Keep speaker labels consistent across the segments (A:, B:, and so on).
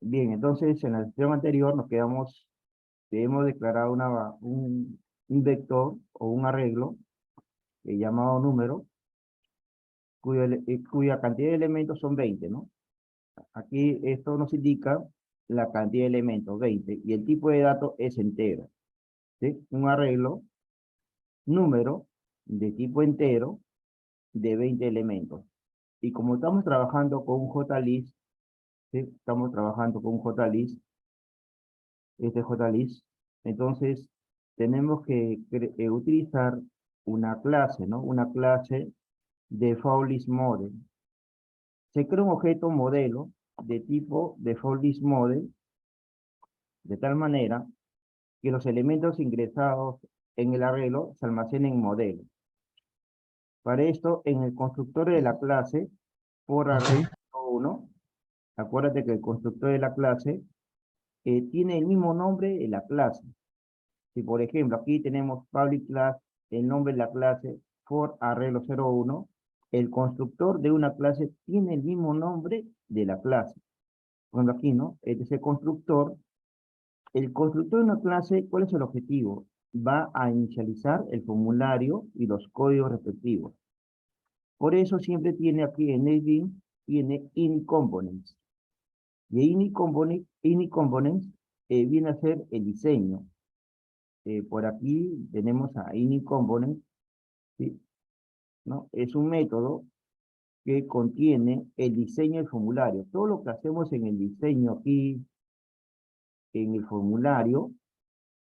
A: Bien, entonces en la sesión anterior nos quedamos, debemos declarar un vector o un arreglo llamado número, cuya cantidad de elementos son 20, ¿no? Aquí esto nos indica la cantidad de elementos, 20, y el tipo de dato es entero, ¿sí? Un arreglo número de tipo entero de 20 elementos. Y como estamos trabajando con un JList, ¿sí? Estamos trabajando con un JList, este JList, entonces tenemos que utilizar una clase, ¿no? Una clase de default model. Se crea un objeto modelo de tipo default model de tal manera que los elementos ingresados en el arreglo se almacenen en modelo. Para esto, en el constructor de la clase, por
B: Ok,
A: arreglo 1, acuérdate que el constructor de la clase tiene el mismo nombre de la clase. Si por ejemplo aquí tenemos public class, el nombre de la clase for arreglo 01, el constructor de una clase tiene el mismo nombre de la clase. Cuando aquí, ¿no? Este es el constructor de una clase, ¿cuál es el objetivo? Va a inicializar el formulario y los códigos respectivos. Por eso siempre tiene aquí en NetBeans, tiene init components. Y init components viene a ser el diseño. Por aquí tenemos a init components, ¿sí? ¿No? Es un método que contiene el diseño del formulario. Todo lo que hacemos en el diseño aquí, en el formulario,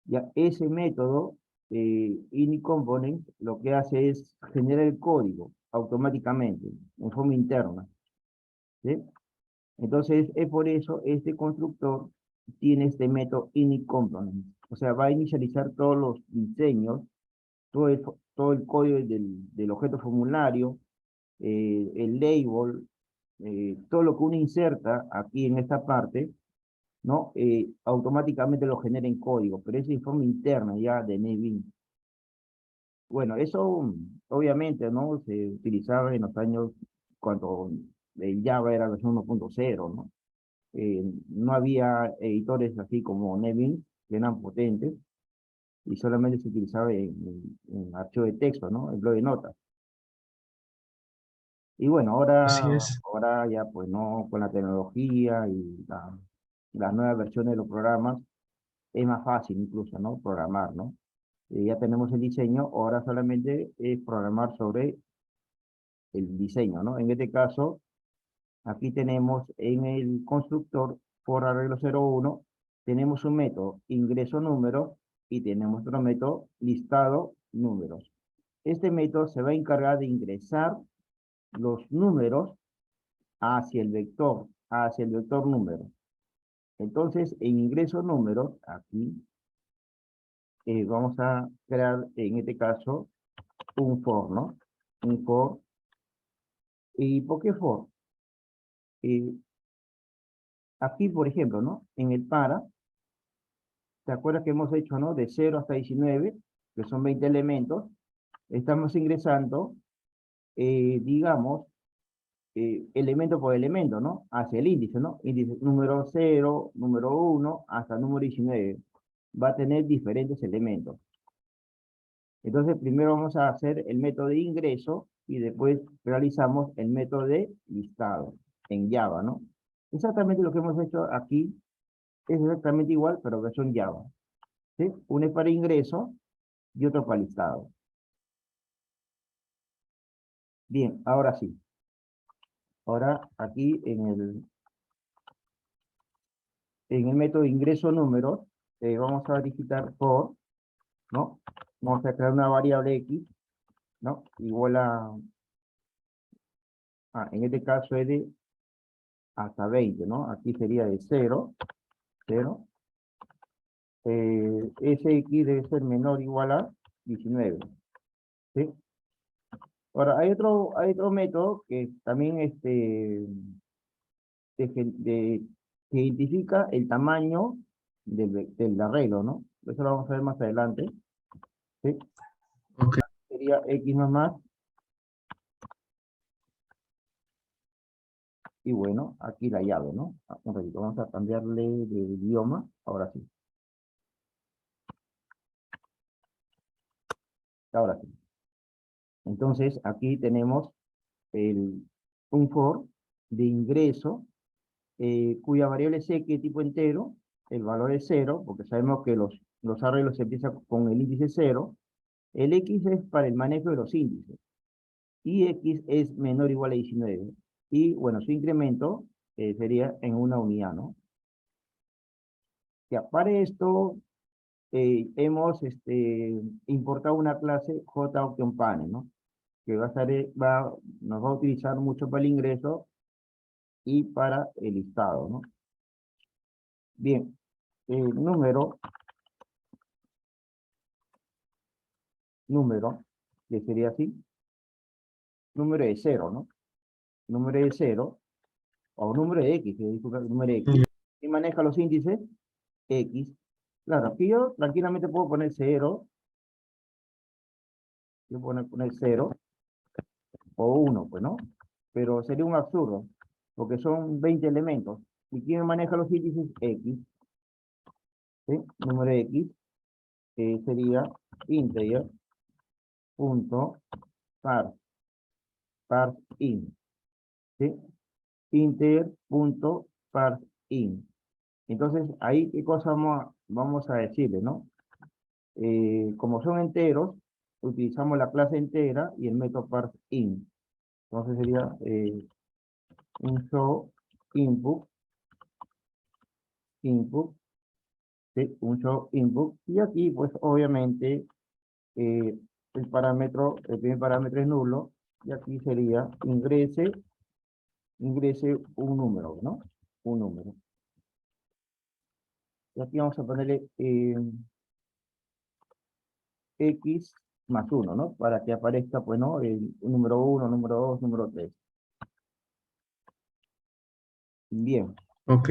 A: ya ese método, init component, lo que hace es generar el código automáticamente, en forma interna, ¿sí? Entonces, es por eso este constructor tiene este método init component. O sea, va a inicializar todos los diseños, todo el código del objeto formulario, el label, todo lo que uno inserta aquí en esta parte, ¿no? Automáticamente lo genera en código, pero es en forma interna ya de NetBeans. Bueno, eso obviamente, ¿no? Se utilizaba en los años cuando el Java era versión 1.0, ¿no? No había editores así como NetBeans que eran potentes y solamente se utilizaba en archivo de texto, ¿no? En bloc de notas. Y bueno,
B: así es.
A: ahora ya pues no, con la tecnología y las nuevas versiones de los programas, es más fácil incluso, ¿no? Programar, ¿no? Ya tenemos el diseño, ahora solamente es programar sobre el diseño, ¿no? En este caso, aquí tenemos en el constructor por arreglo 01, tenemos un método ingreso números y tenemos otro método listado números. Este método se va a encargar de ingresar los números hacia el vector número. Entonces, en ingreso números, aquí vamos a crear, en este caso, un for, ¿no? Un for. ¿Y por qué for? Eh, Aquí, por ejemplo, ¿no? En el para, ¿te acuerdas que hemos hecho, ¿no? De 0 hasta 19, que son 20 elementos, estamos ingresando, digamos, elemento por elemento, ¿no? Hacia el índice, ¿no? Índice número 0, número 1, hasta número 19. Va a tener diferentes elementos. Entonces, primero vamos a hacer el método de ingreso y después realizamos el método de listado en Java, ¿no? Exactamente lo que hemos hecho aquí es exactamente igual, pero versión Java, ¿sí? Uno es para ingreso y otro para listado. Bien, ahora sí. Ahora aquí en el método de ingreso números, vamos a digitar por, ¿no? Vamos a crear una variable X, ¿no? Igual en este caso es de hasta 20, ¿no? Aquí sería de 0, 0. Sx debe ser menor o igual a 19, ¿sí? Ahora, hay otro método que también que identifica el tamaño del arreglo, ¿no? Eso lo vamos a ver más adelante, ¿sí?
B: Ok,
A: Sería x más Y bueno, aquí la llave, ¿no? Un ratito, vamos a cambiarle de idioma, ahora sí. Ahora sí. Entonces, aquí tenemos un for de ingreso, cuya variable es x tipo entero, el valor es 0, porque sabemos que los arreglos se empiezan con el índice 0. El x es para el manejo de los índices, y x es menor o igual a 19. Y bueno, su incremento sería en una unidad, ¿no? Ya, para esto hemos importado una clase JOctionPanel, ¿no? Que nos va a utilizar mucho para el ingreso y para el listado, ¿no? Bien, número, que sería así, número de 0, ¿no? Número de 0, o número de X, disculpa, número de X, y maneja los índices X. Claro, aquí yo tranquilamente puedo poner 0, yo puedo poner 0 o 1, pues, ¿no? Pero sería un absurdo, porque son 20 elementos. ¿Y quién maneja los índices? X, ¿sí? Número de X sería integer punto parseInt, ¿sí? Integer.parseInt. Entonces, ahí, ¿qué cosa vamos a decirle, no? Como son enteros, utilizamos la clase entera y el método parseInt. Entonces sería un show input, ¿sí? Un show input. Y aquí, pues, obviamente, eh, el primer parámetro es nulo, y aquí sería ingrese un número, ¿no? Un número. Y aquí vamos a ponerle X más 1, ¿no? Para que aparezca, pues, ¿no? El número 1, número 2, número 3. Bien,
B: Ok.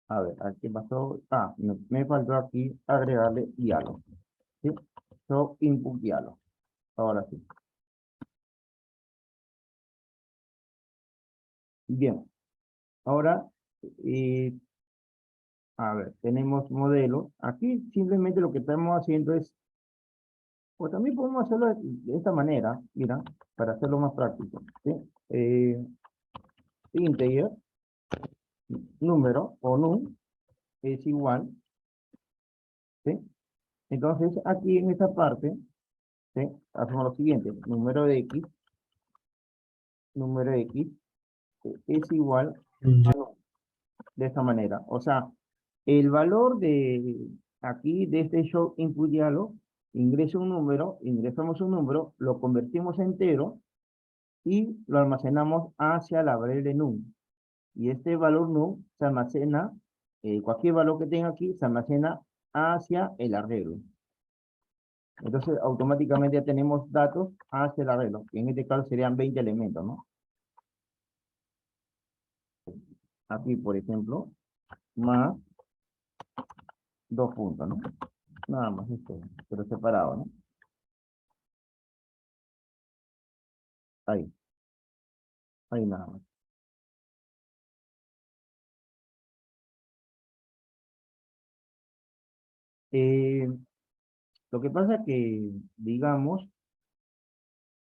A: a ver, ¿qué pasó? Ah, me faltó aquí agregarle diálogo, ¿sí? So, input diálogo. Ahora sí. Bien, ahora, eh, a ver, tenemos modelo. Aquí simplemente lo que estamos haciendo es, o también podemos hacerlo de esta manera, mira, para hacerlo más práctico, ¿sí? Integer, número o num, es igual, ¿sí? Entonces, aquí en esta parte, ¿sí? Hacemos lo siguiente, número de X es igual
B: Ya.
A: a num, de esta manera. O sea, el valor de aquí, de este show input dialog, ingresamos un número, lo convertimos a entero y lo almacenamos hacia la variable num. Y este valor num se almacena, cualquier valor que tenga aquí, se almacena hacia el arreglo. Entonces, automáticamente ya tenemos datos hacia el arreglo, que en este caso serían 20 elementos, ¿no? Aquí, por ejemplo, más 2 puntos, ¿no? Nada más esto, pero separado, ¿no? Ahí, ahí nada más. Eh, lo que pasa es que, digamos,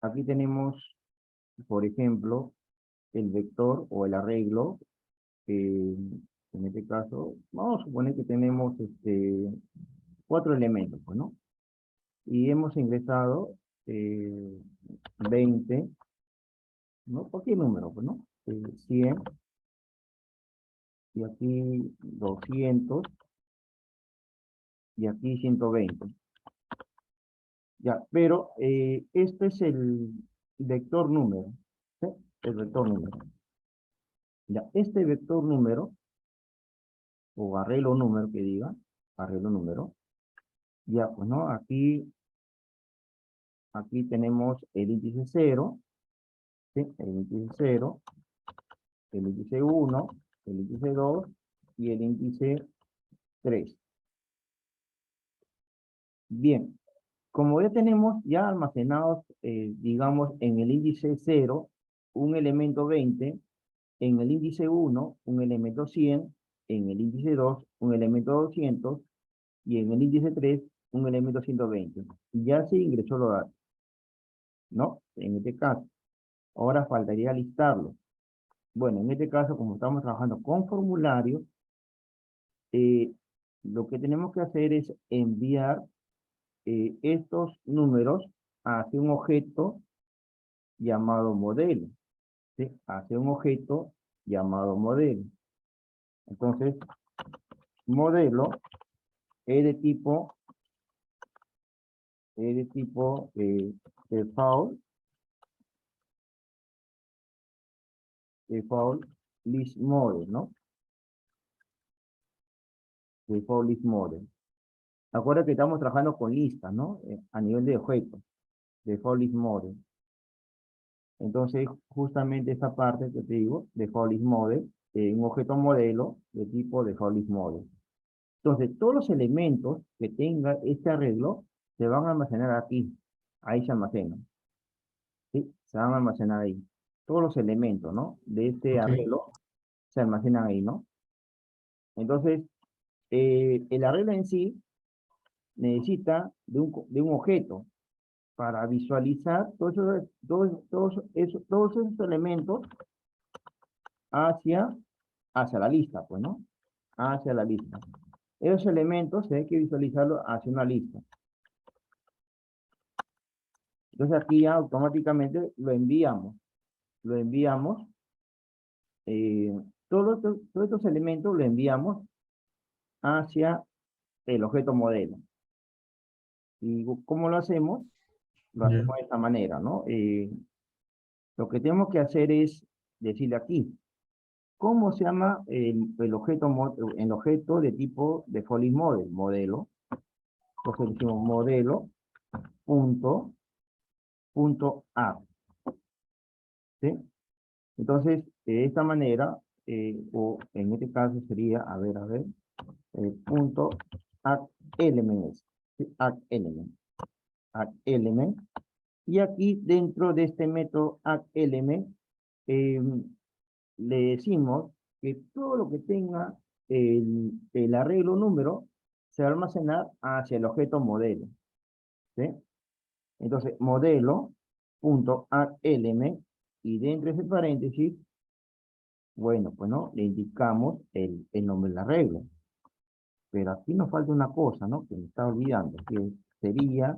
A: aquí tenemos, por ejemplo, el vector o el arreglo, en este caso, vamos a suponer que tenemos 4 elementos, pues, ¿no? Y hemos ingresado 20, ¿no? Cualquier número, pues, ¿no? 100, y aquí 200, y aquí 120. Ya, pero este es el vector número, ¿sí? El vector número. Ya, este vector número, o arreglo número que diga, arreglo número, ya, pues, ¿no? Aquí tenemos el índice 0, ¿sí? El índice 0, el índice 1, el índice 2 y el índice 3. Bien, como ya tenemos ya almacenados, digamos, en el índice 0, un elemento 20, en el índice 1 un elemento 100, en el índice 2 un elemento 200 y en el índice 3 un elemento 120. Y ya se ingresó los datos, ¿no? En este caso. Ahora faltaría listarlo. Bueno, en este caso, como estamos trabajando con formulario, eh, lo que tenemos que hacer es enviar estos números hacia un objeto llamado modelo, ¿sí? Hacia un objeto llamado modelo. Entonces, modelo es de tipo, default, default list model, ¿no? Default list model. Acuerda que estamos trabajando con listas, ¿no? A nivel de objeto, default list model. Entonces, justamente esta parte que te digo, default list model, un objeto modelo de tipo default list model. Entonces, todos los elementos que tenga este arreglo se van a almacenar aquí. Ahí se almacenan. ¿Sí? Se van a almacenar ahí. Todos los elementos, ¿no? De este
B: Ok.
A: arreglo se almacenan ahí, ¿no? Entonces, el arreglo en sí necesita de un objeto para visualizar todos esos elementos hacia, hacia la lista, pues, ¿no? Hacia la lista. Esos elementos hay que visualizarlos hacia una lista. Entonces aquí ya automáticamente lo enviamos, eh, todos estos elementos lo enviamos hacia el objeto modelo. ¿Y cómo lo hacemos? Lo
B: Ya.
A: hacemos de esta manera, ¿no? Lo que tenemos que hacer es decirle aquí, ¿cómo se llama el objeto de tipo de default model? Modelo. Entonces decimos modelo punto add, ¿sí? Entonces, de esta manera, o en este caso sería, punto add elements, ¿sí? Add element. Y aquí dentro de este método add element, le decimos que todo lo que tenga el arreglo número se va a almacenar hacia el objeto modelo, ¿sí? Entonces, modelo.addElement, y dentro de ese paréntesis, bueno, pues no, le indicamos el nombre del arreglo. Pero aquí nos falta una cosa, ¿no? Que me estaba olvidando, que sería,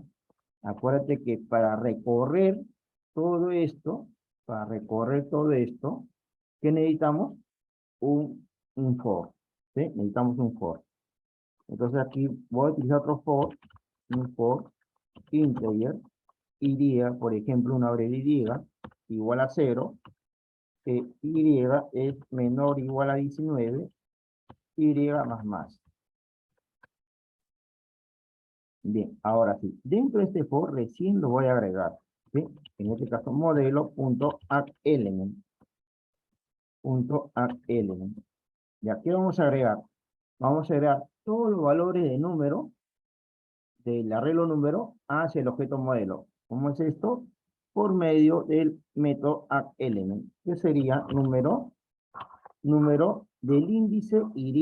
A: acuérdate que para recorrer todo esto, ¿qué necesitamos? Un for, ¿sí? Necesitamos un for. Entonces aquí voy a utilizar otro for, un for integer, y, por ejemplo, una variable y igual a 0, que y es menor o igual a 19, y más. Bien, ahora sí, dentro de este for recién lo voy a agregar, ¿sí? En este caso, modelo.addElement, ¿Y aquí vamos a agregar? Vamos a agregar todos los valores de número del arreglo número hacia el objeto modelo. ¿Cómo es esto? Por medio del método addElement, que sería número del índice Y,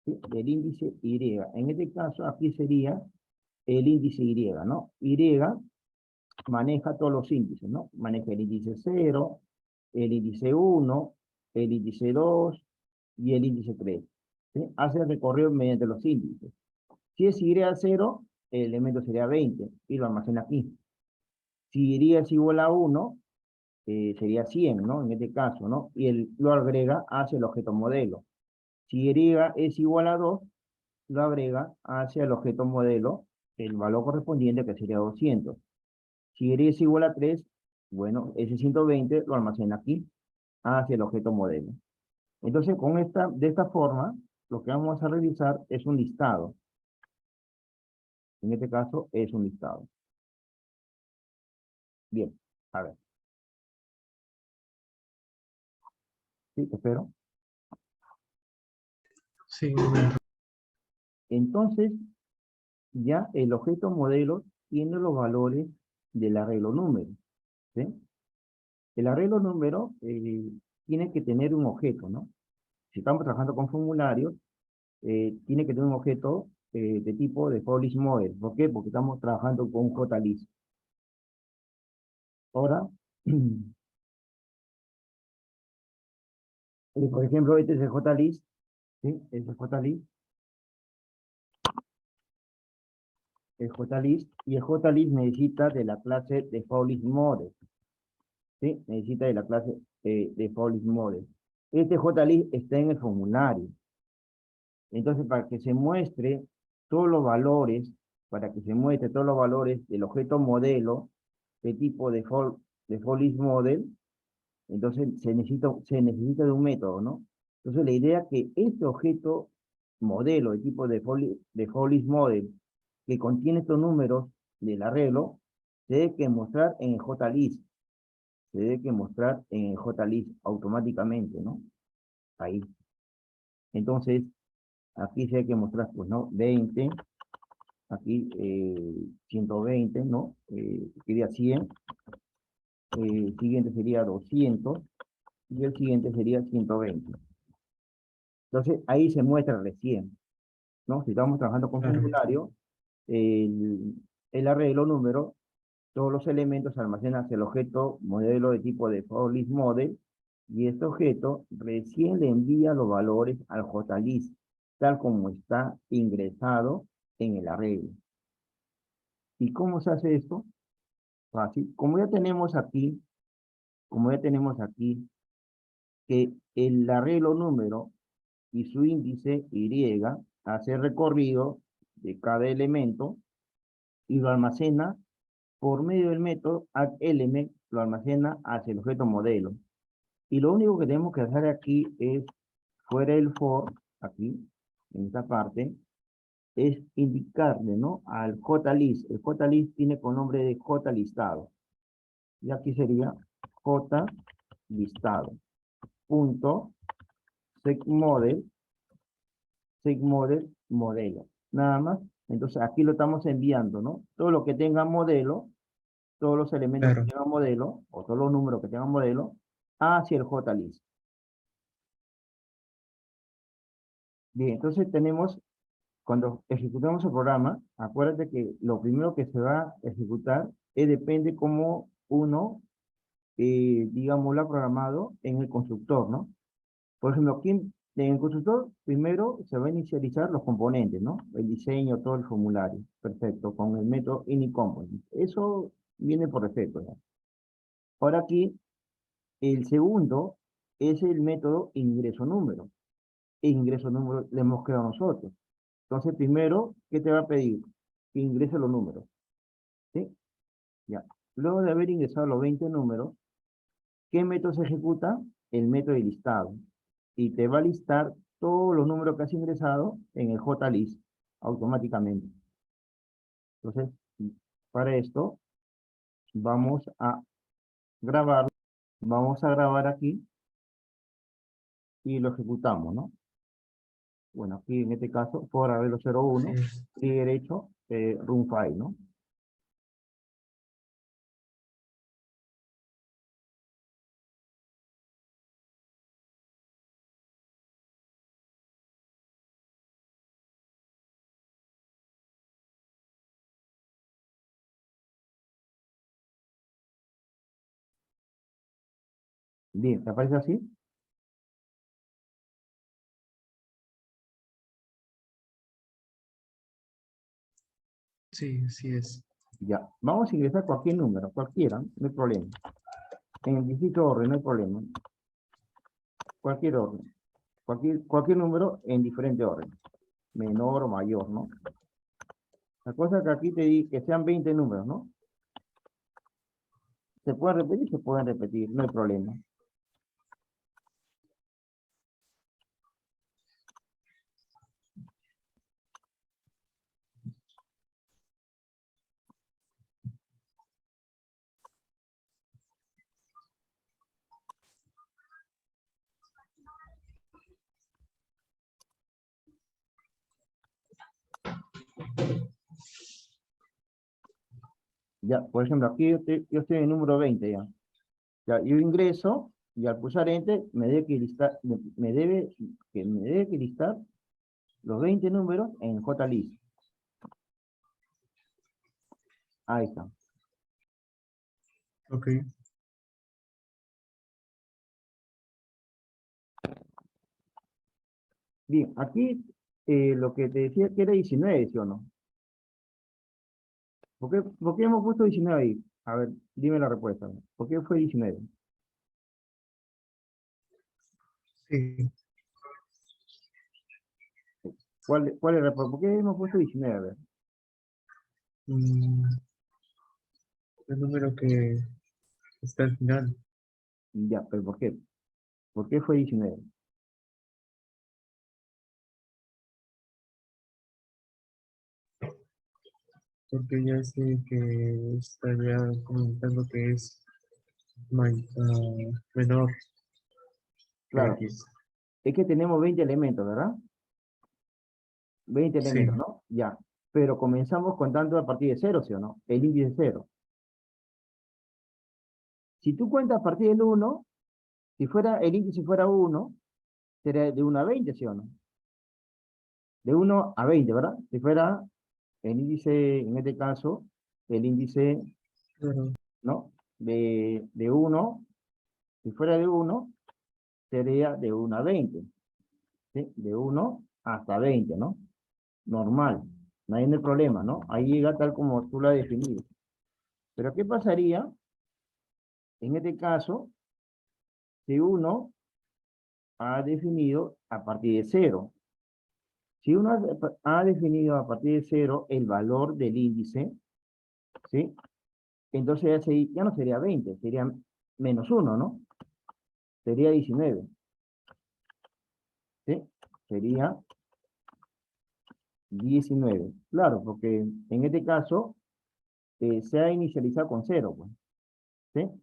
A: ¿sí? Del índice Y. En este caso, aquí sería el índice Y, ¿no? Y maneja todos los índices, ¿no? Maneja el índice 0, el índice 1, el índice 2 y el índice 3. ¿Sí? Hace el recorrido mediante los índices. Si es Y a 0, el elemento sería 20 y lo almacena aquí. Si Y es igual a 1, sería 100, ¿no? En este caso, ¿no? Y lo agrega hacia el objeto modelo. Si Y es igual a 2, lo agrega hacia el objeto modelo el valor correspondiente, que sería 200. Si Y es igual a 3, bueno, ese 120 lo almacena aquí hacia el objeto modelo. Entonces, de esta forma, lo que vamos a realizar es un listado. En este caso, es un listado. Bien, a ver. Sí, te espero.
B: Sí, una-
A: Entonces, ya el objeto modelo tiene los valores del arreglo número, ¿sí? El arreglo número tiene que tener un objeto, ¿no? Si estamos trabajando con formularios, tiene que tener un objeto de tipo de Polish Model. ¿Por qué? Porque estamos trabajando con JList. Ahora, por ejemplo, este es el JList, ¿sí? Este es el JList, y el JList necesita de la clase de Polish Model, ¿sí? Necesita de la clase de Polish Model. Este JList está en el formulario. Entonces, para que se muestre todos los valores, para que se muestre todos los valores del objeto modelo de tipo de Polish Model, entonces se necesita de un método, ¿no? Entonces, la idea es que este objeto modelo de tipo de Polish Model que contiene estos números del arreglo, se debe que mostrar en el JList. Se debe que mostrar en el JList automáticamente, ¿no? Ahí. Entonces, aquí se hay que mostrar, pues, ¿no? 20, aquí 120, ¿no? Sería 100, el siguiente sería 200, y el siguiente sería 120. Entonces, ahí se muestra recién, ¿no? Si estamos trabajando con
B: Claro.
A: formulario, el arreglo número, todos los elementos se almacenan hacia el objeto modelo de tipo de Polish Model, y este objeto recién le envía los valores al JList, tal como está ingresado en el arreglo. ¿Y cómo se hace esto? Fácil. Como ya tenemos aquí que el arreglo número y su índice Y hace recorrido de cada elemento y lo almacena por medio del método addElement, lo almacena hacia el objeto modelo. Y lo único que tenemos que hacer aquí es, fuera del for, aquí, en esta parte, es indicarle, ¿no? Al JList. El JList tiene con nombre de JListado. Y aquí sería JListado. Punto segmodel, modelo. Nada más. Entonces aquí lo estamos enviando, ¿no? Todo lo que tenga modelo, todos los elementos que
B: Claro.
A: tengan modelo, o todos los números que tengan modelo, hacia el JList. Bien, entonces tenemos, cuando ejecutamos el programa, acuérdate que lo primero que se va a ejecutar depende cómo uno, digamos, lo ha programado en el constructor, ¿no? Por ejemplo, aquí en el constructor, primero se va a inicializar los componentes, ¿no? El diseño, todo el formulario. Perfecto, con el método initComponent. Eso viene por defecto, ¿no? Ahora aquí, el segundo es el método ingreso número. Ingreso número le hemos creado nosotros. Entonces, primero, ¿qué te va a pedir? Que ingrese los números, ¿sí? Ya. Luego de haber ingresado los 20 números, ¿qué método se ejecuta? El método de listado. Y te va a listar todos los números que has ingresado en el JList automáticamente. Entonces, para esto, vamos a grabar, vamos a grabar aquí y lo ejecutamos, ¿no? Bueno, aquí en este caso, por arreglo
B: Sí.
A: 01, clic derecho, run file, ¿no? Bien, ¿te aparece así?
B: Sí, sí es.
A: Ya. Vamos a ingresar cualquier número, cualquiera, no hay problema. En el distinto orden, no hay problema. Cualquier orden. Cualquier número en diferente orden. Menor o mayor, ¿no? La cosa es que aquí te di que sean 20 números, ¿no? Se pueden repetir, no hay problema. Ya, por ejemplo, aquí yo estoy en el número 20 ya. Ya, yo ingreso Y al pulsar Enter, me debe que listar los 20 números en JList. Ahí está.
B: Ok.
A: Bien, aquí lo que te decía que era 19, ¿sí o no? ¿Por qué hemos puesto 19 ahí? A ver, dime la respuesta. ¿Por qué fue 19?
B: Sí.
A: ¿Cuál es la respuesta? ¿Por qué hemos puesto 19? A ver.
B: Mm, el número que está al final.
A: Ya, pero ¿por qué? ¿Por qué fue 19?
B: Porque ya sé que estaría comentando que es menor que
A: Claro,
B: X.
A: es que tenemos 20 elementos, ¿verdad? 20 elementos,
B: Sí.
A: ¿no? Ya. Pero comenzamos contando a partir de cero, ¿sí o no? El índice cero. Si tú cuentas a partir del uno, si fuera, el índice fuera uno, sería de 1 a 20, ¿sí o no? De 1 a 20, ¿verdad? Si fuera el índice, en este caso, el índice,
B: Claro.
A: ¿no? De 1, si fuera de 1, sería de 1 a 20, ¿sí? De 1 hasta 20, ¿no? Normal, no hay problema, ¿no? Ahí llega tal como tú lo has definido. Pero ¿qué pasaría en este caso si uno ha definido a partir de cero? Si uno ha definido a partir de cero el valor del índice, ¿sí? Entonces ya no sería 20, sería menos uno, ¿no? Sería 19, ¿sí? Sería 19. Claro, porque en este caso se ha inicializado con cero, pues, ¿sí?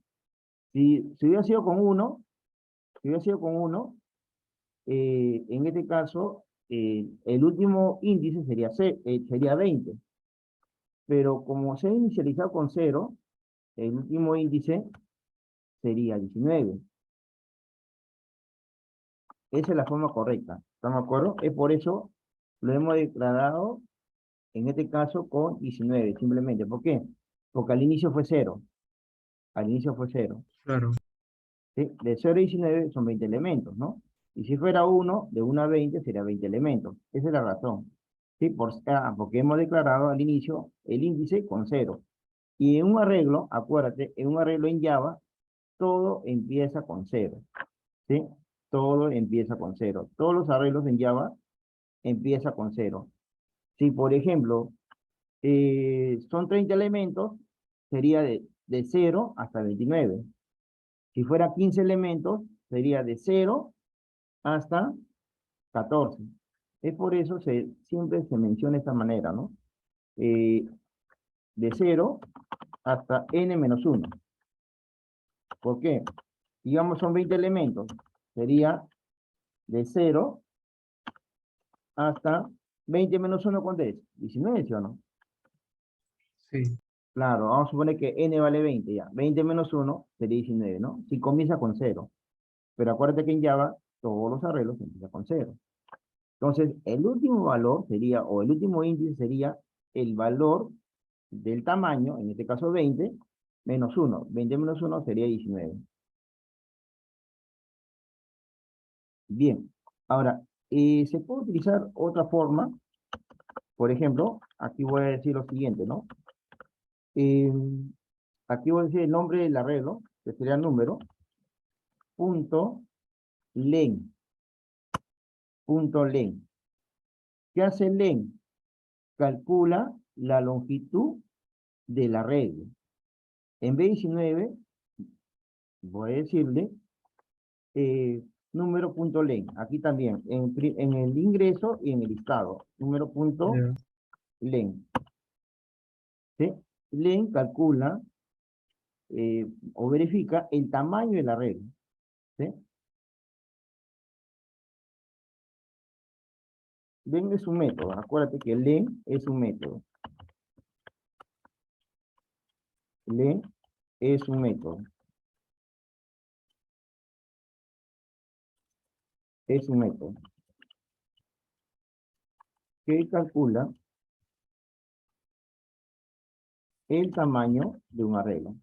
A: Si hubiera sido con uno, si hubiera sido con uno, en este caso, el último índice sería 20, pero como se ha inicializado con cero, el último índice sería 19. Esa es la forma correcta. ¿Estamos de acuerdo? Es por eso lo hemos declarado, en este caso, con 19, simplemente. ¿Por qué? Porque al inicio fue cero. Al inicio fue cero.
B: Claro.
A: ¿Sí? De 0 a 19 son 20 elementos, ¿no? Y si fuera uno, de 1 a 20 sería 20 elementos. Esa es la razón. ¿Sí? Porque hemos declarado al inicio el índice con cero. Y en un arreglo, acuérdate, en un arreglo en Java, todo empieza con cero. ¿Sí? Todo empieza con cero. Todos los arreglos en Java empieza con cero. Si, por ejemplo, son 30 elementos, sería de 0 hasta 29. Si fuera 15 elementos, sería de 0 hasta 14. Es por eso siempre se menciona de esta manera, ¿no? Eh, de 0 hasta n-1. ¿Por qué? Digamos, son 20 elementos. Sería de 0 hasta 20 menos 1, ¿cuánto es? 19, ¿sí o no?
B: Sí.
A: Claro, vamos a suponer que n vale 20, ya. 20 menos 1 sería 19, ¿no? Si comienza con 0. Pero acuérdate que en Java todos los arreglos empiezan con 0. Entonces, el último valor sería, o el último índice sería el valor del tamaño, en este caso 20, menos 1. 20 menos 1 sería 19. Bien. Ahora, se puede utilizar otra forma. Por ejemplo, aquí voy a decir lo siguiente, ¿no? Eh, Aquí voy a decir el nombre del arreglo, que sería número, punto, len, punto len. ¿Qué hace len? Calcula la longitud del arreglo. En vez de 19, voy a decirle número punto len. Aquí también, en el ingreso y en el listado. Número punto
B: Ya.
A: len. ¿Sí? Len calcula o verifica el tamaño del arreglo. ¿Sí? Len es un método. Acuérdate que len es un método. Len es un método. es un método que calcula el tamaño de un arreglo.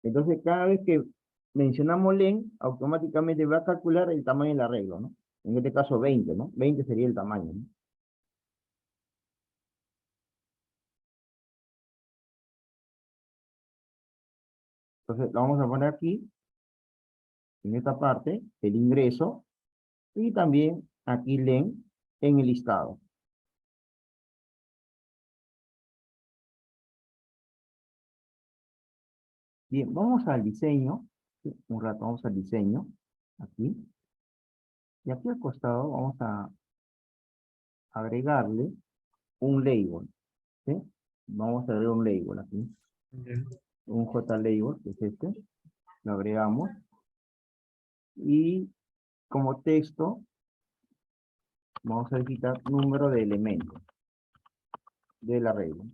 A: Entonces, cada vez que mencionamos len, automáticamente va a calcular el tamaño del arreglo, ¿no? En este caso 20, ¿no? 20 sería el tamaño, ¿no? Entonces, lo vamos a poner aquí, en esta parte, el ingreso, y también aquí len en el listado. Bien, vamos al diseño. ¿Sí? Un rato vamos al diseño. Aquí. Y aquí al costado vamos a agregarle un label. ¿Sí? Vamos a agregar un label aquí.
B: Ya.
A: Un JLabel, que es este. Lo agregamos. Y como texto, vamos a quitar número de elementos del arreglo.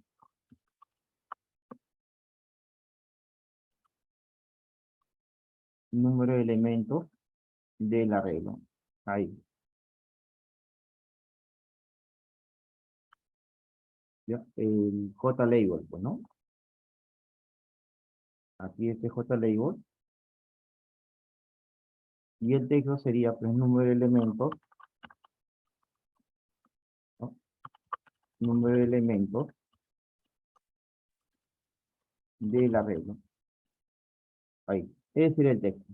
A: Número de elementos del arreglo. Ahí. ¿Ya? El JLabel, pues, ¿no? Aquí este JLabel. Y el texto sería, pues, número de elementos, ¿no? Número de elementos del arreglo. Ahí. Ese sería el texto.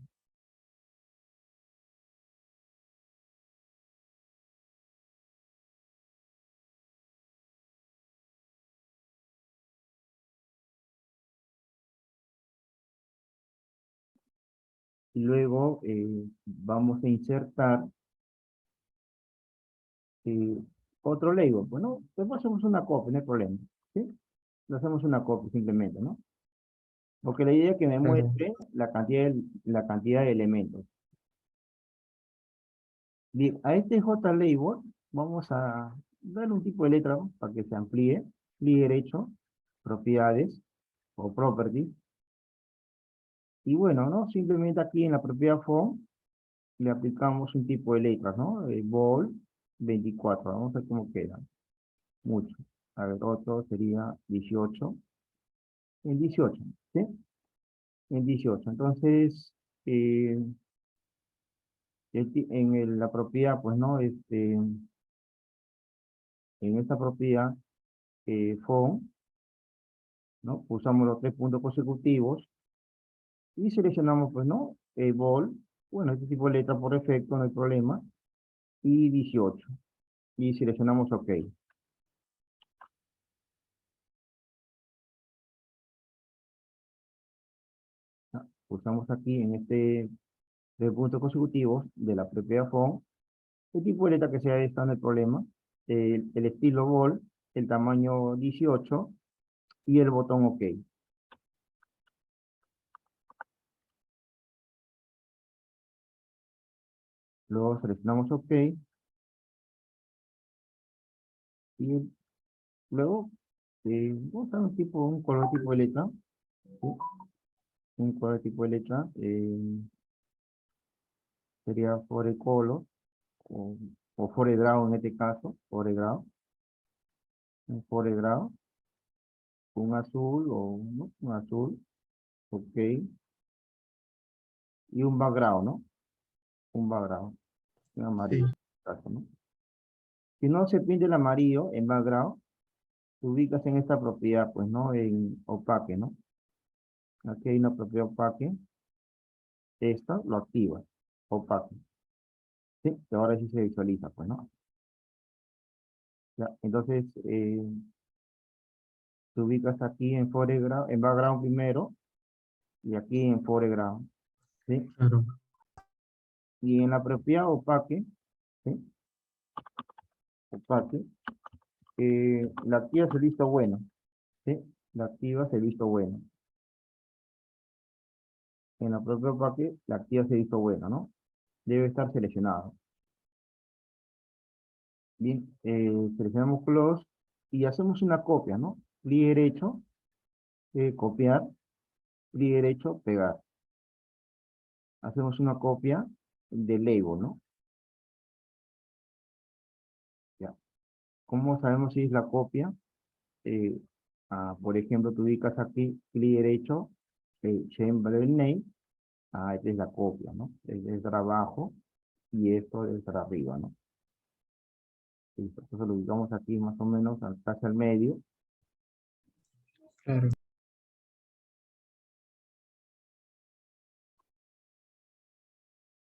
A: Y luego vamos a insertar eh, otro label. Bueno, después hacemos una copia, no hay problema. ¿Sí? Le hacemos una copia simplemente, ¿no? Porque la idea es que me
B: Claro.
A: muestre la cantidad de elementos. Bien, a este JLabel vamos a darle un tipo de letra, ¿no? Para que se amplíe. Clic derecho, propiedades o properties. Y bueno, ¿no? Simplemente aquí en la propiedad font le aplicamos un tipo de letras, ¿no? Bold 24. Vamos a ver cómo queda. Mucho. A ver, otro sería 18. En 18, ¿sí? En 18. Entonces, eh, la propiedad, pues, ¿no? En esta propiedad, font, ¿no? Usamos los 3 puntos consecutivos y seleccionamos, pues, ¿no? Bold, bueno, este tipo de letra por defecto, no hay problema, y 18. Y seleccionamos OK. ¿No? Pulsamos aquí en este 3 puntos consecutivos de la propiedad font, el tipo de letra que sea esta, no hay problema, el estilo bold, el tamaño 18 y el botón OK. Luego seleccionamos OK y luego vamos a dar un color tipo de letra, ¿sí? Un color tipo de letra, sería forecolor o, o foreground en este caso, foreground, un foreground, un azul o ¿no? Un azul, OK, y un background, ¿no? Un background, un
B: Sí,
A: amarillo, caso, ¿no? Si no se pinta el amarillo en background, te ubicas en esta propiedad, pues, ¿no? En opaque, ¿no? Aquí hay una propiedad opaque, esta lo activa, opaque, ¿sí? Que ahora sí se visualiza, pues, ¿no? Ya, entonces, te ubicas aquí en foreground, en background primero, y aquí en foreground, ¿sí?
B: claro.
A: Y en la propiedad opaque, ¿sí? Opaque, la activa el visto bueno, ¿sí? La activa el visto bueno. En la propia opaque, la activa el visto bueno, ¿no? Debe estar seleccionado. Bien, seleccionamos close y hacemos una copia, ¿no? Clic derecho, copiar, clic derecho, pegar. Hacemos una copia del label, ¿no? Ya. ¿Cómo sabemos si es la copia? Eh, por ejemplo, tú ubicas aquí, clic derecho, change label name. Esta es la copia, ¿no? Es para abajo y esto es para arriba, ¿no? Listo. Entonces lo ubicamos aquí más o menos casi al medio.
B: Claro,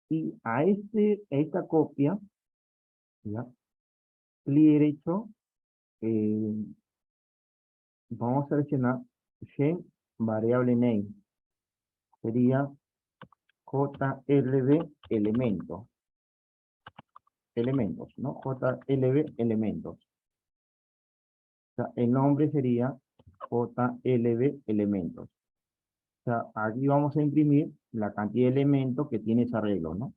A: Y a esta copia, ¿ya? Clic derecho, eh, vamos a seleccionar gen variable name. Sería JLB elementos, ¿no? JLB elementos. O sea, el nombre sería JLB elementos. O sea, aquí vamos a imprimir la cantidad de elementos que tiene ese arreglo, ¿no?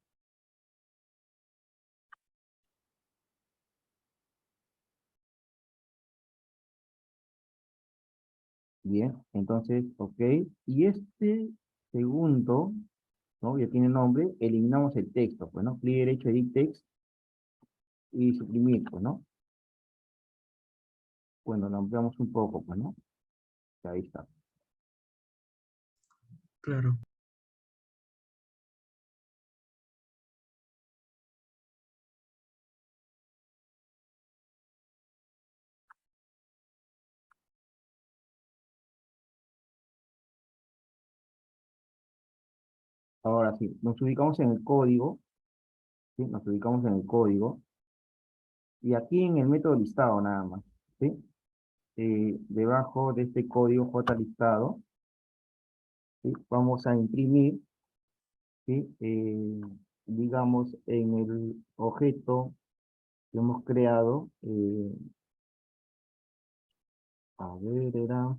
A: Bien, entonces, ok. Y este segundo, ¿no? Ya tiene nombre, eliminamos el texto, pues, ¿no? Clic derecho, edit text y suprimir, pues, ¿no? Bueno, lo ampliamos un poco, pues, ¿no? Ahí está.
B: claro.
A: Ahora sí, nos ubicamos en el código, ¿sí? Nos ubicamos en el código y aquí en el método listado nada más, ¿sí? Debajo de este código J listado, ¿sí? Vamos a imprimir, ¿sí? Digamos, en el objeto que hemos creado, a ver, era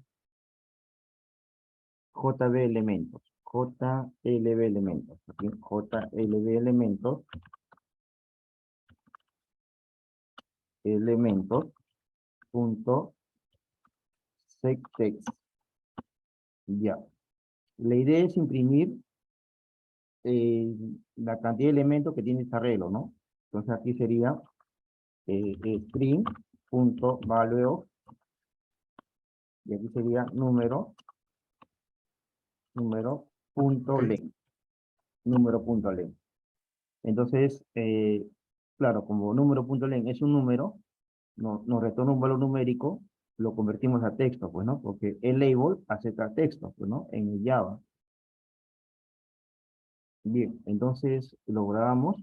A: JB elementos, JLB elementos, ¿sí? JLB elementos, elementos, punto, setText, ya. La idea es imprimir eh, la cantidad de elementos que tiene este arreglo, ¿no? Entonces aquí sería string.value y aquí sería
B: Ok,
A: número.len, número.len. Entonces, claro, como número.len es un número, nos retorna un valor numérico, lo convertimos a texto, pues, ¿no? Porque el label acepta texto, pues, ¿no? En el Java. Bien, entonces lo grabamos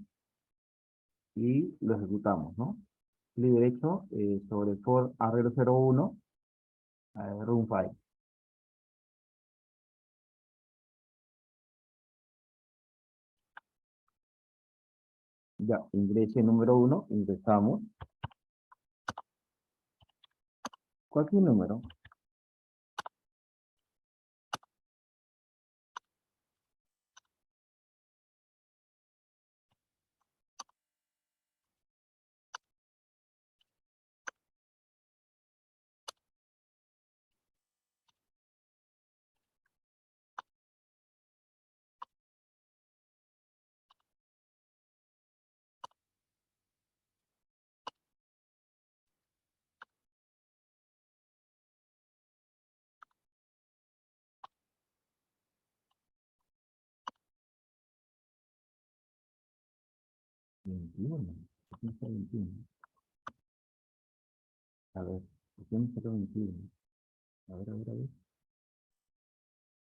A: y lo ejecutamos, ¿no? Clic derecho sobre for arreglo 01, run file. Ya, ingrese número 1, ingresamos. Cualquier número. Veintiuno. ¿Por qué no está 21? A ver, ¿por qué no está 21? A ver.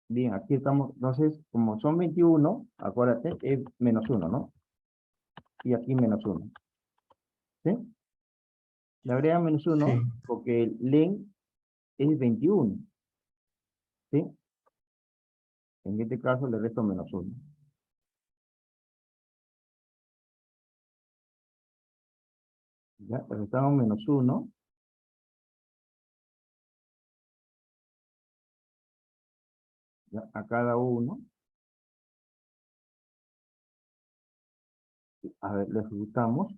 A: Bien, aquí estamos, entonces, como son 21, acuérdate, es menos 1, ¿no? Y aquí menos 1, ¿sí? Le agrega menos
B: sí,
A: 1 porque el len es 21, ¿sí? En este caso le resto menos 1. Ya, le restamos menos 1 ya, a cada uno. A ver, lo ejecutamos.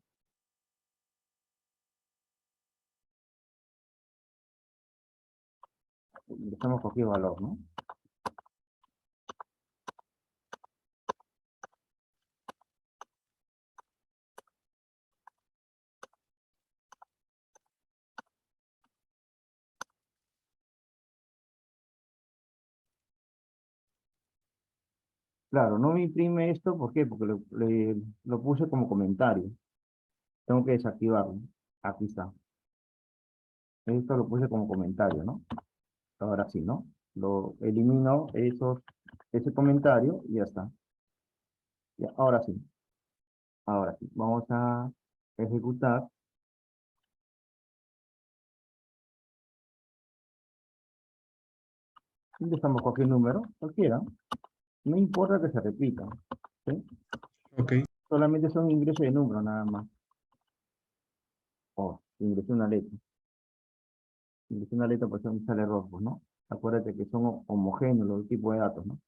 A: Empezamos con cualquier valor, ¿no? Claro, no me imprime esto, ¿por qué? Porque lo puse como comentario. Tengo que desactivarlo. Aquí está. Esto lo puse como comentario, ¿no? Ahora sí, ¿no? Lo elimino ese comentario y ya está. Ya, ahora sí. Ahora sí. Vamos a ejecutar. Ingresamos cualquier número, cualquiera. No importa que se repita. ¿Sí?
B: Ok,
A: Solamente son ingresos de número, nada más. Oh, ingresé una letra. Ingresé una letra, pues me sale error, pues, ¿no? Acuérdate que son homogéneos los tipos de datos, ¿no?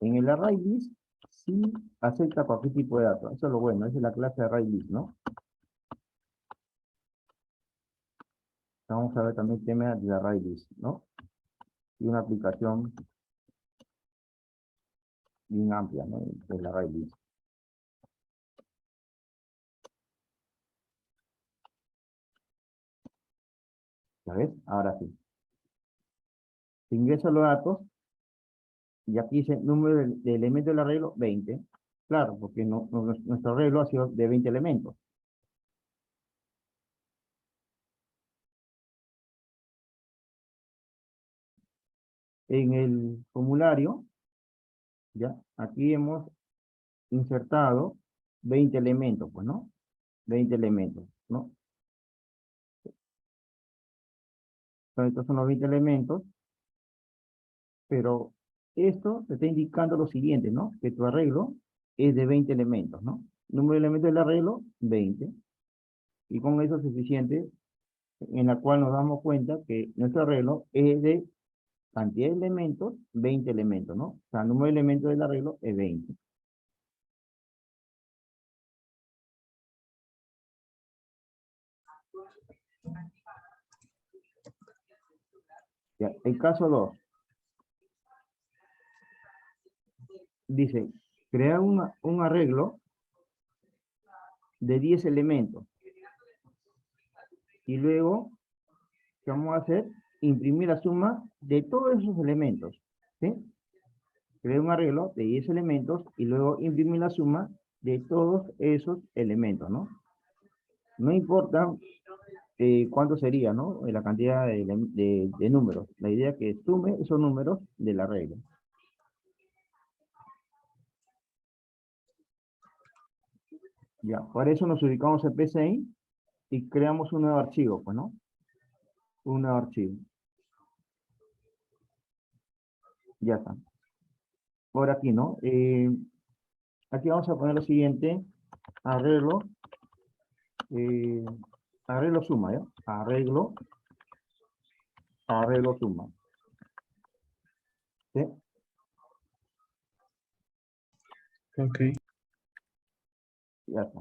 A: En el ArrayList sí acepta cualquier tipo de datos. Eso es lo bueno, esa es la clase de ArrayList, ¿no? Vamos a ver también el tema de ArrayList, ¿no? Y una aplicación bien amplia, ¿no? De la ArrayList. ¿Ya ves? Ahora sí. Se ingresan los datos y aquí dice número de elementos del arreglo 20. Claro, porque nuestro arreglo ha sido de 20 elementos. En el formulario, ya, aquí hemos insertado 20 elementos, pues, ¿no? 20 elementos, ¿no? Entonces, estos son los 20 elementos, pero esto te está indicando lo siguiente, ¿no? Que tu arreglo es de 20 elementos, ¿no? Número de elementos del arreglo, 20. Y con eso es suficiente, en la cual nos damos cuenta que nuestro arreglo es de cantidad de elementos, 20 elementos, ¿no? O sea, el número de elementos del arreglo es 20. Ya, el caso 2 dice, crear un arreglo de 10 elementos. Y luego, ¿qué vamos a hacer? Imprimir la suma de todos esos elementos. ¿Sí? Crear un arreglo de 10 elementos y luego imprimir la suma de todos esos elementos, ¿no? No importa cuánto sería, ¿no? La cantidad de números. La idea es que sume esos números de la regla. Ya, para eso nos ubicamos en PCI y creamos un nuevo archivo, pues, ¿no? Un nuevo archivo. Ya está. Ahora aquí, ¿no? Aquí vamos a poner lo siguiente, arreglo, eh, arreglo suma, ¿ya? Arreglo suma. ¿Sí?
B: ok,
A: Ya está.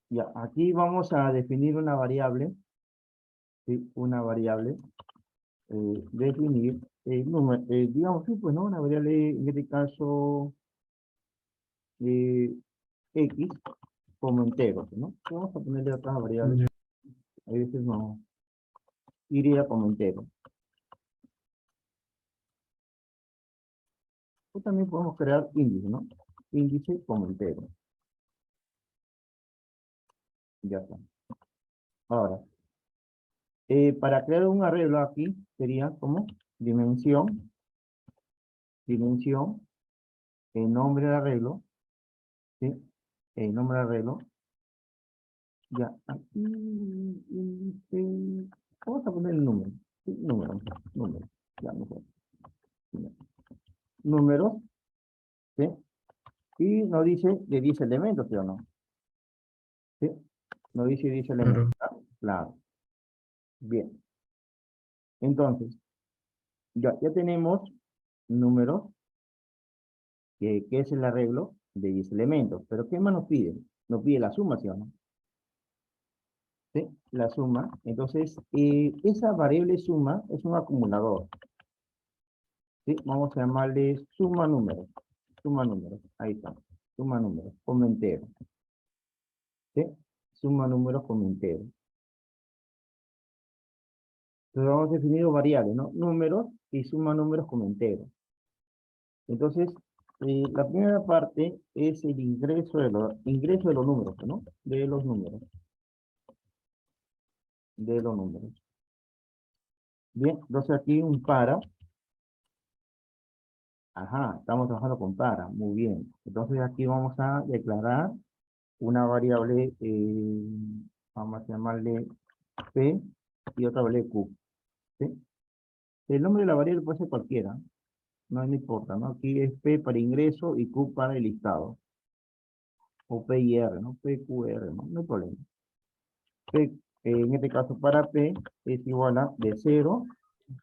A: Ya, aquí vamos a definir una variable, ¿sí? Una variable, definir, digamos, sí, pues, ¿no? Una variable, en este caso, x como entero, ¿no? Vamos a ponerle otras variables,
B: ya,
A: a veces no, iría como entero. O también podemos crear índice, ¿no? Índice como entero. Ya está. Ahora, para crear un arreglo aquí sería como dimensión, el nombre del arreglo, ¿sí? El nombre del arreglo. Ya, aquí, vamos a poner el número. Sí, número, ya mejor. Ya. Números, ¿sí? Y nos dice de 10 elementos, ¿sí o no? ¿Sí? Nos dice 10 elementos.
B: claro,
A: ¿Ah? Claro. Bien. Entonces, ya tenemos números, que es el arreglo de 10 elementos. Pero ¿qué más nos pide? Nos pide la suma, ¿sí o no? ¿Sí? La suma. Entonces, esa variable suma es un acumulador. ¿Sí? Vamos a llamarle suma números. Suma números. Ahí está. Suma números. Como entero. ¿Sí? Suma números como entero. Entonces vamos a definir dos variables, ¿no? Números y suma números como enteros. Entonces, la primera parte es el ingreso de los números, ¿no? De los números. De los números. Bien, entonces aquí un para. Ajá, estamos trabajando con para. Muy bien. Entonces aquí vamos a declarar una variable, vamos a llamarle P y otra variable Q. ¿Sí? El nombre de la variable puede ser cualquiera. No me importa, ¿no? Aquí es P para ingreso y Q para el listado. O P y R, ¿no? P, Q, R, ¿no? No hay problema. P, en este caso para P es igual a de 0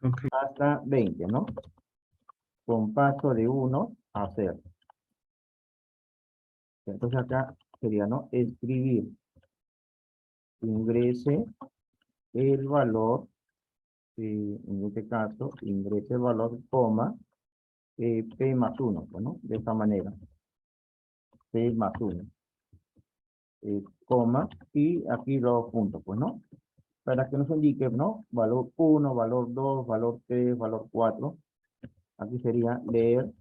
B: Ok,
A: hasta 20, ¿no? Con paso de 1 a 0. Entonces acá sería, ¿no? Escribir, ingrese el valor, en este caso, ingrese el valor, coma, P más 1, pues, ¿no? De esta manera, P más 1, coma, y aquí los puntos, pues, ¿no? Para que nos indique, ¿no? Valor 1, valor 2, valor 3, valor 4. Aquí sería leer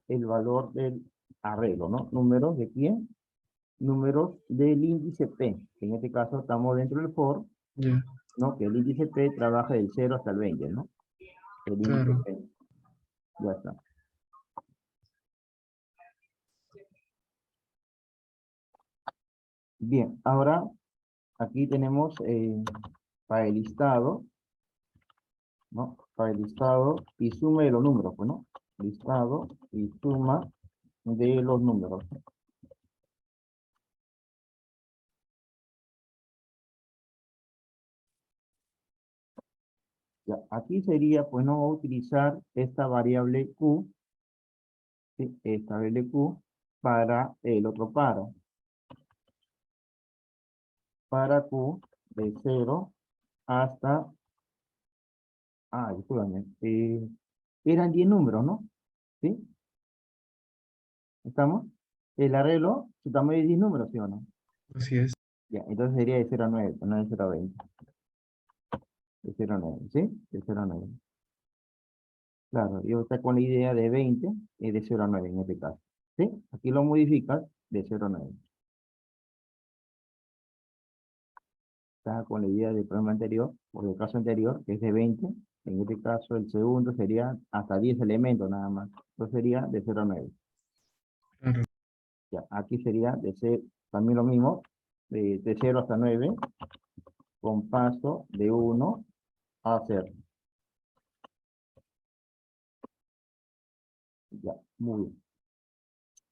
A: el valor del arreglo, ¿no? ¿Números de quién? Números del índice P. En este caso estamos dentro del for,
B: ya,
A: ¿no? Que el índice P trabaja del 0 hasta el 20, ¿no? El índice
B: claro.
A: P. Ya está. Bien, ahora aquí tenemos para el listado, ¿no? Para el listado y suma de los números, pues, ¿no? Listado y suma de los números. Ya, aquí sería, pues, no utilizar esta variable Q, ¿sí? Esta variable Q para el otro para Q de 0 hasta, discúlpame, eran 10 números, ¿no? ¿Sí? ¿Estamos? El arreglo, su tamaño es 10 números, ¿sí o no?
B: Así es.
A: Ya, entonces sería de 0 a 9, pues, no de 0 a 20. De 0 a 9, ¿sí? De 0 a 9. Claro, yo está con la idea de 20 y de 0 a 9 en este caso. ¿Sí? Aquí lo modificas de 0 a 9. Está con la idea del problema anterior, o del caso anterior, que es de 20. En este caso, el segundo sería hasta 10 elementos nada más. Entonces sería de 0 a 9.
B: Claro.
A: Ya, aquí sería de 0, también lo mismo, de 0 hasta 9, con paso de 1 a 0. Ya, muy bien.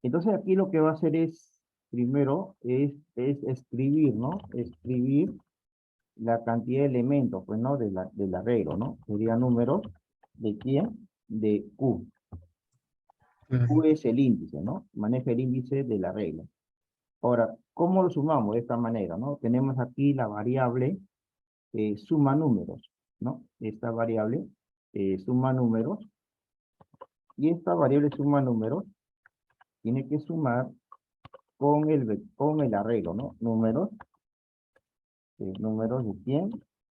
A: Entonces aquí lo que va a hacer es, primero, es escribir, ¿no? Escribir la cantidad de elementos, pues, ¿no? Del arreglo, ¿no? Sería números de quién? De Q.
B: Claro.
A: Q es el índice, ¿no? Maneja el índice de la regla. Ahora, ¿cómo lo sumamos de esta manera, no? Tenemos aquí la variable suma números, ¿no? Esta variable suma números, y esta variable suma números tiene que sumar con el arreglo, ¿no? Números de quién?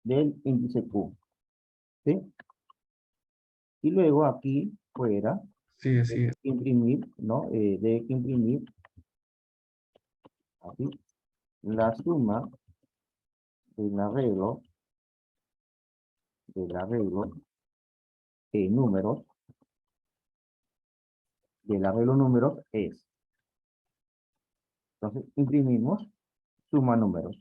A: Del índice Q, ¿sí? Y luego aquí fuera,
B: Sí,
A: hay
B: así es.
A: que imprimir, ¿no? Debe que imprimir aquí la suma del arreglo, del arreglo números, del arreglo números es. Entonces imprimimos suma números.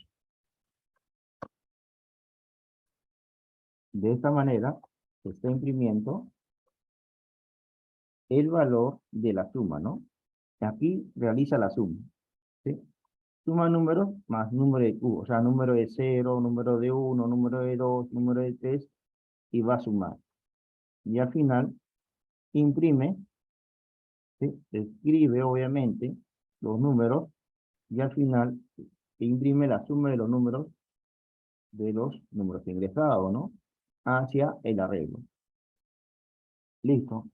A: De esta manera se está imprimiendo el valor de la suma, ¿no? Aquí realiza la suma, ¿sí? Suma números más número de Q, o sea, número de 0, número de 1, número de 2, número de 3, y va a sumar. Y al final imprime, ¿sí? Escribe obviamente los números, y al final imprime la suma de los números ingresados, ¿no? Hacia el arreglo. Listo.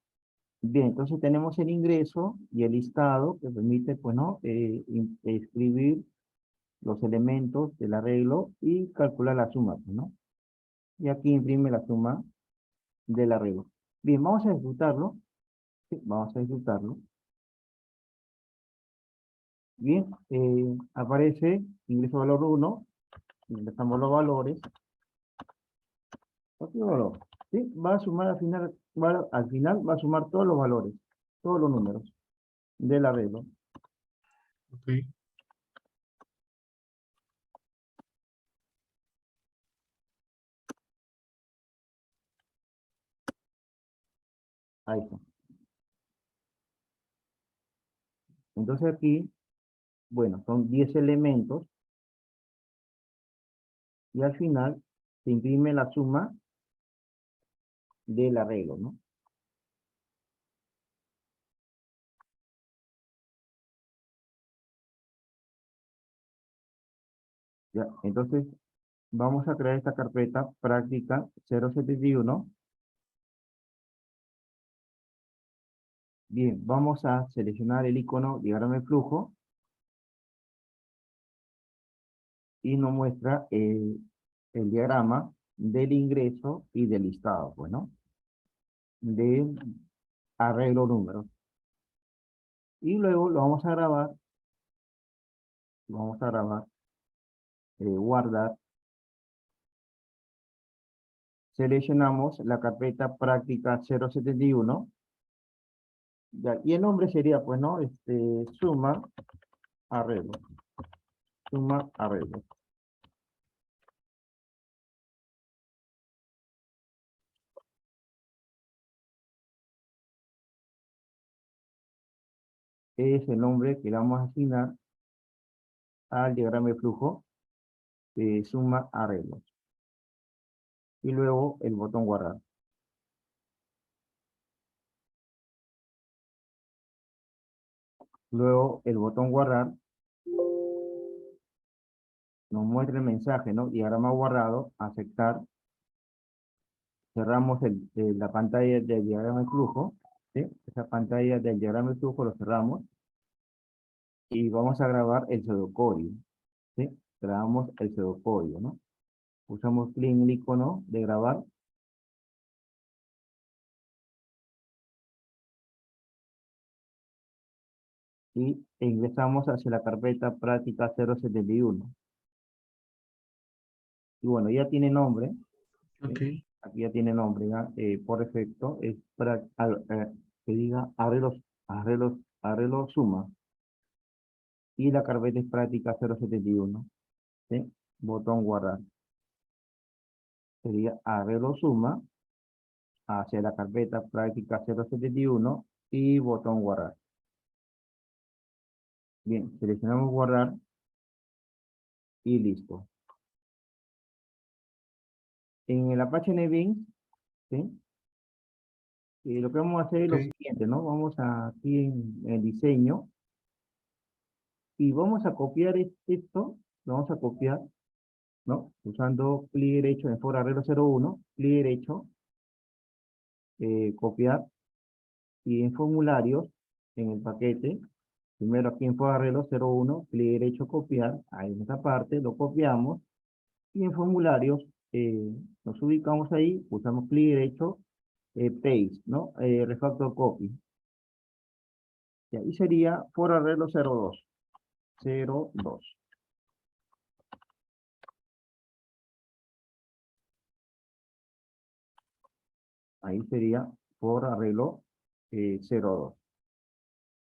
A: Bien, entonces tenemos el ingreso y el listado que permite, pues, ¿no? Escribir los elementos del arreglo y calcular la suma, pues, ¿no? Y aquí imprime la suma del arreglo. Bien, vamos a ejecutarlo. Sí, vamos a ejecutarlo. Bien, aparece ingreso valor 1, ingresamos los valores. Otro valor, ¿sí? Va a sumar al final va a sumar todos los valores, todos los números del arreglo.
B: Ok.
A: Ahí está. Entonces aquí, bueno, son 10 elementos y al final se imprime la suma del arreglo, ¿no? Ya, entonces vamos a crear esta carpeta práctica 071. Bien, vamos a seleccionar el icono diagrama de flujo y nos muestra el diagrama del ingreso y del listado, bueno, de arreglo números. Y luego lo vamos a grabar, guardar. Seleccionamos la carpeta práctica 071. Ya, y el nombre sería, pues, ¿no? Suma arreglo. Suma arreglo. Es el nombre que le vamos a asignar al diagrama de flujo de suma arreglo. Y luego el botón guardar. Luego el botón guardar nos muestra el mensaje, ¿no? Diagrama guardado, aceptar. Cerramos la pantalla del diagrama de flujo, ¿sí? Esa pantalla del diagrama de flujo lo cerramos y vamos a grabar el pseudocódigo, ¿sí? Grabamos el pseudocódigo, ¿no? Usamos clic en el icono de grabar y ingresamos hacia la carpeta práctica 071. Y bueno, ya tiene nombre, ¿sí?
B: Ok.
A: Aquí ya tiene nombre, ¿ya? Por defecto, es para que diga arreglos suma. Y la carpeta es práctica 071, ¿sí? Botón guardar. Sería arreglo suma hacia la carpeta práctica 071 y botón guardar. Bien, seleccionamos guardar y listo. En el Apache NetBeans, ¿sí? Lo que vamos a hacer es lo
B: Ok.
A: siguiente, ¿no? Vamos aquí en el diseño y vamos a copiar esto, lo vamos a copiar, ¿no? Usando clic derecho en for arreglo 01, clic derecho, copiar y en formularios, en el paquete, primero aquí en for arreglo 01, clic derecho copiar, ahí en esta parte lo copiamos y en formularios nos ubicamos ahí, usamos clic derecho, paste, ¿no? Refactor copy. Y ahí sería for arreglo 02. 02. Ahí sería por arreglo 02.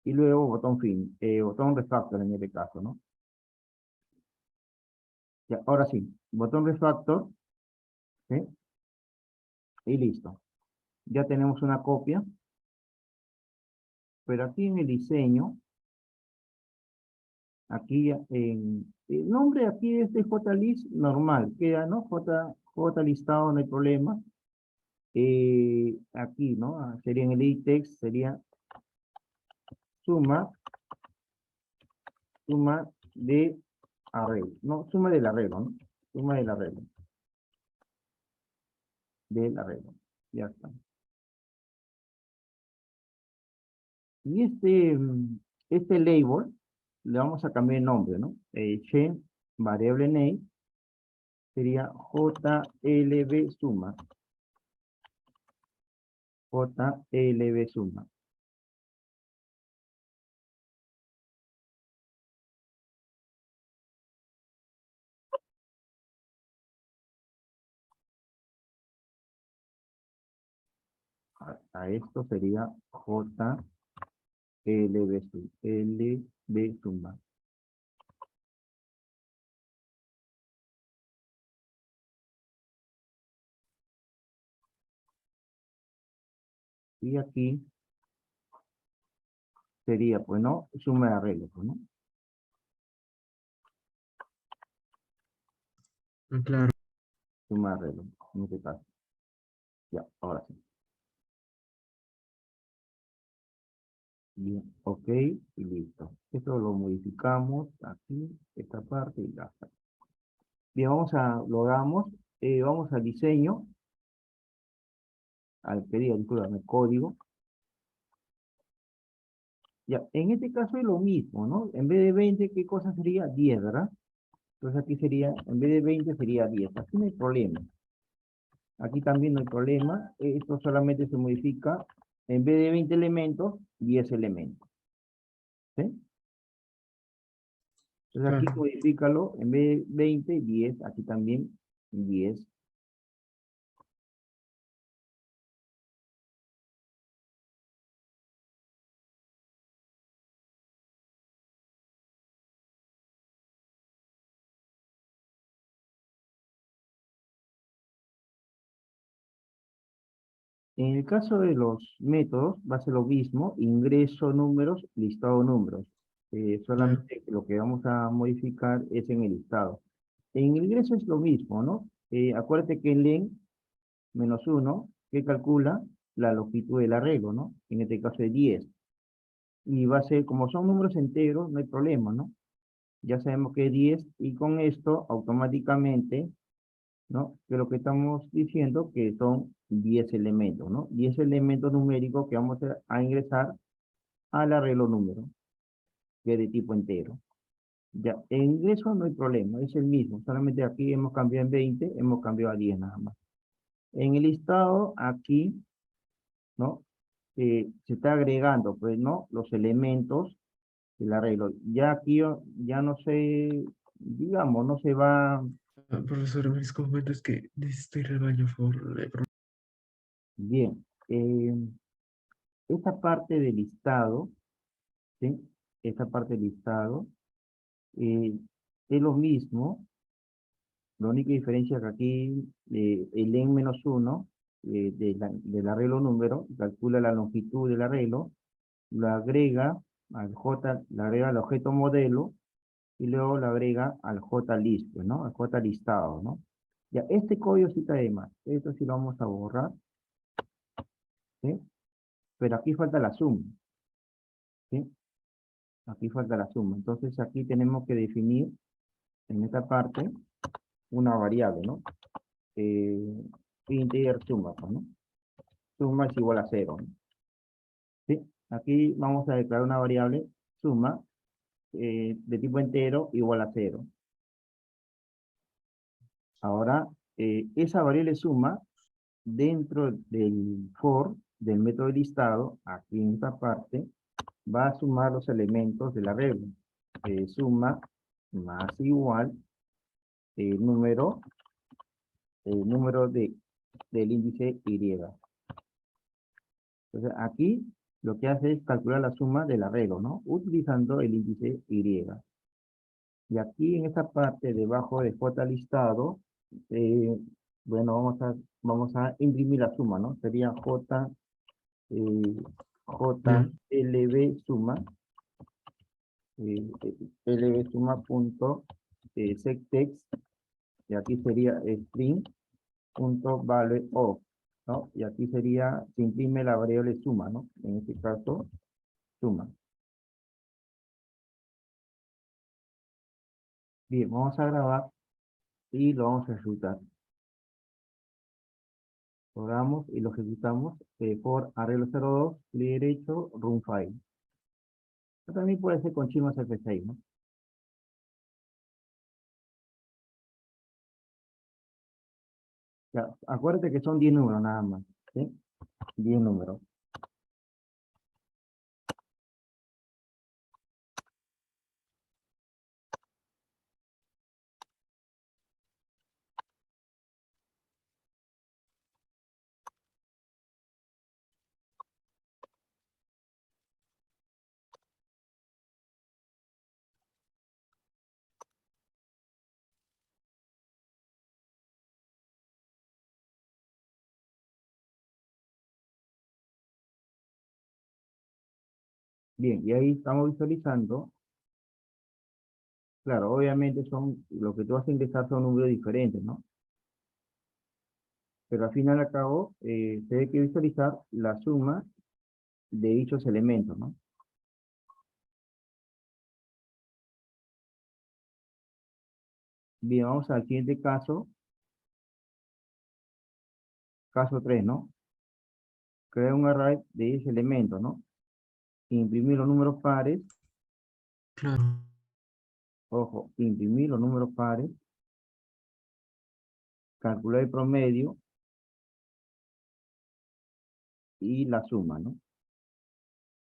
A: Y luego botón fin, botón refactor en este caso, ¿no? Ya, ahora sí, botón refactor, ¿sí? Y listo. Ya tenemos una copia, pero aquí en el diseño, aquí en el nombre aquí es de JList normal, queda, ¿no? J listado, no hay problema. Aquí, ¿no? Sería en el itext, sería suma, suma de arreglo, no, suma del arreglo, ¿no? Suma del arreglo, ya está. Y este label, le vamos a cambiar el nombre, ¿no? Change variable name, sería JLB suma. JLB suma. A esto sería LB suma. Y aquí sería, pues, ¿no? Suma de arreglo, pues, ¿no?
B: Claro.
A: Suma de arreglo, en este caso. Ya, ahora sí. Bien, ok, y listo. Esto lo modificamos aquí, esta parte y ya está. Bien, logramos, vamos al diseño, al pedido, disculpame, código. Ya, en este caso es lo mismo, ¿no? En vez de 20, ¿qué cosa sería? 10, ¿verdad? Entonces aquí sería, en vez de 20 sería 10. Aquí no hay problema. Aquí también no hay problema. Esto solamente se modifica, en vez de 20 elementos, 10 elementos. ¿Sí? Entonces aquí
B: Claro.
A: modifícalo, en vez de 20, 10, aquí también 10. En el caso de los métodos, va a ser lo mismo, ingreso números, listado números.
B: Claro.
A: Solamente que lo que vamos a modificar es en el listado. En el ingreso es lo mismo, ¿no? Acuérdate que en len -1, que calcula la longitud del arreglo, ¿no? En este caso es 10. Y va a ser, como son números enteros, no hay problema, ¿no? Ya sabemos que es 10 y con esto automáticamente, ¿no? Que lo que estamos diciendo que son 10 elementos, ¿no? 10 elementos numéricos que vamos a ingresar al arreglo número, que es de tipo entero. Ya, en ingreso no hay problema, es el mismo, solamente aquí hemos cambiado en 20, hemos cambiado a 10 nada más. En el listado, aquí, ¿no? Se está agregando, pues, ¿no? Los elementos del arreglo. Ya aquí ya no se, digamos, no se va
B: Profesor, me comento es que necesito ir al baño, por favor.
A: bien. Esta parte del listado, ¿sí? Esta parte del listado eh, es lo mismo, la única diferencia que aquí el en -1 del arreglo número calcula la longitud del arreglo, lo agrega le agrega al objeto modelo y luego lo agrega al JList, pues, ¿no? Al JListado, ¿no? Ya, este código sí está de más. Esto sí lo vamos a borrar, ¿sí? Pero aquí falta la suma, ¿sí? Aquí falta la suma. Entonces aquí tenemos que definir en esta parte una variable, ¿no? Eh, integer suma, pues, ¿no? Suma es igual a 0, ¿no? ¿Sí? Aquí vamos a declarar una variable suma de tipo entero igual a 0. Ahora, esa variable suma dentro del for, del método de listado, aquí en esta parte, va a sumar los elementos de la regla. Suma más igual número, número del índice Y. Entonces aquí lo que hace es calcular la suma del arreglo, ¿no? Utilizando el índice Y. Y aquí en esta parte debajo de J listado, eh, bueno, vamos a imprimir la suma, ¿no? Sería eh,
B: Ya.
A: JLB suma, LB suma punto sectext, y aquí sería string punto value of, ¿no? Y aquí sería, se imprime la variable suma, ¿no? En este caso, suma. Bien, vamos a grabar y lo vamos a ejecutar. Programamos y lo ejecutamos por arreglo 02, clic derecho, run file. También puede ser con Chimas F6, ¿no? Ya, acuérdate que son 10 números nada más, ¿sí? 10 números. Bien, y ahí estamos visualizando, claro, obviamente son, lo que tú vas a ingresar son números diferentes, ¿no? Pero al final y al cabo, se hay que visualizar la suma de dichos elementos, ¿no? Bien, vamos al siguiente caso, caso 3, ¿no? Crear un array de 10 elementos, ¿no? Imprimir los números pares,
B: Claro.
A: ojo, imprimir los números pares, calcular el promedio y la suma, ¿no?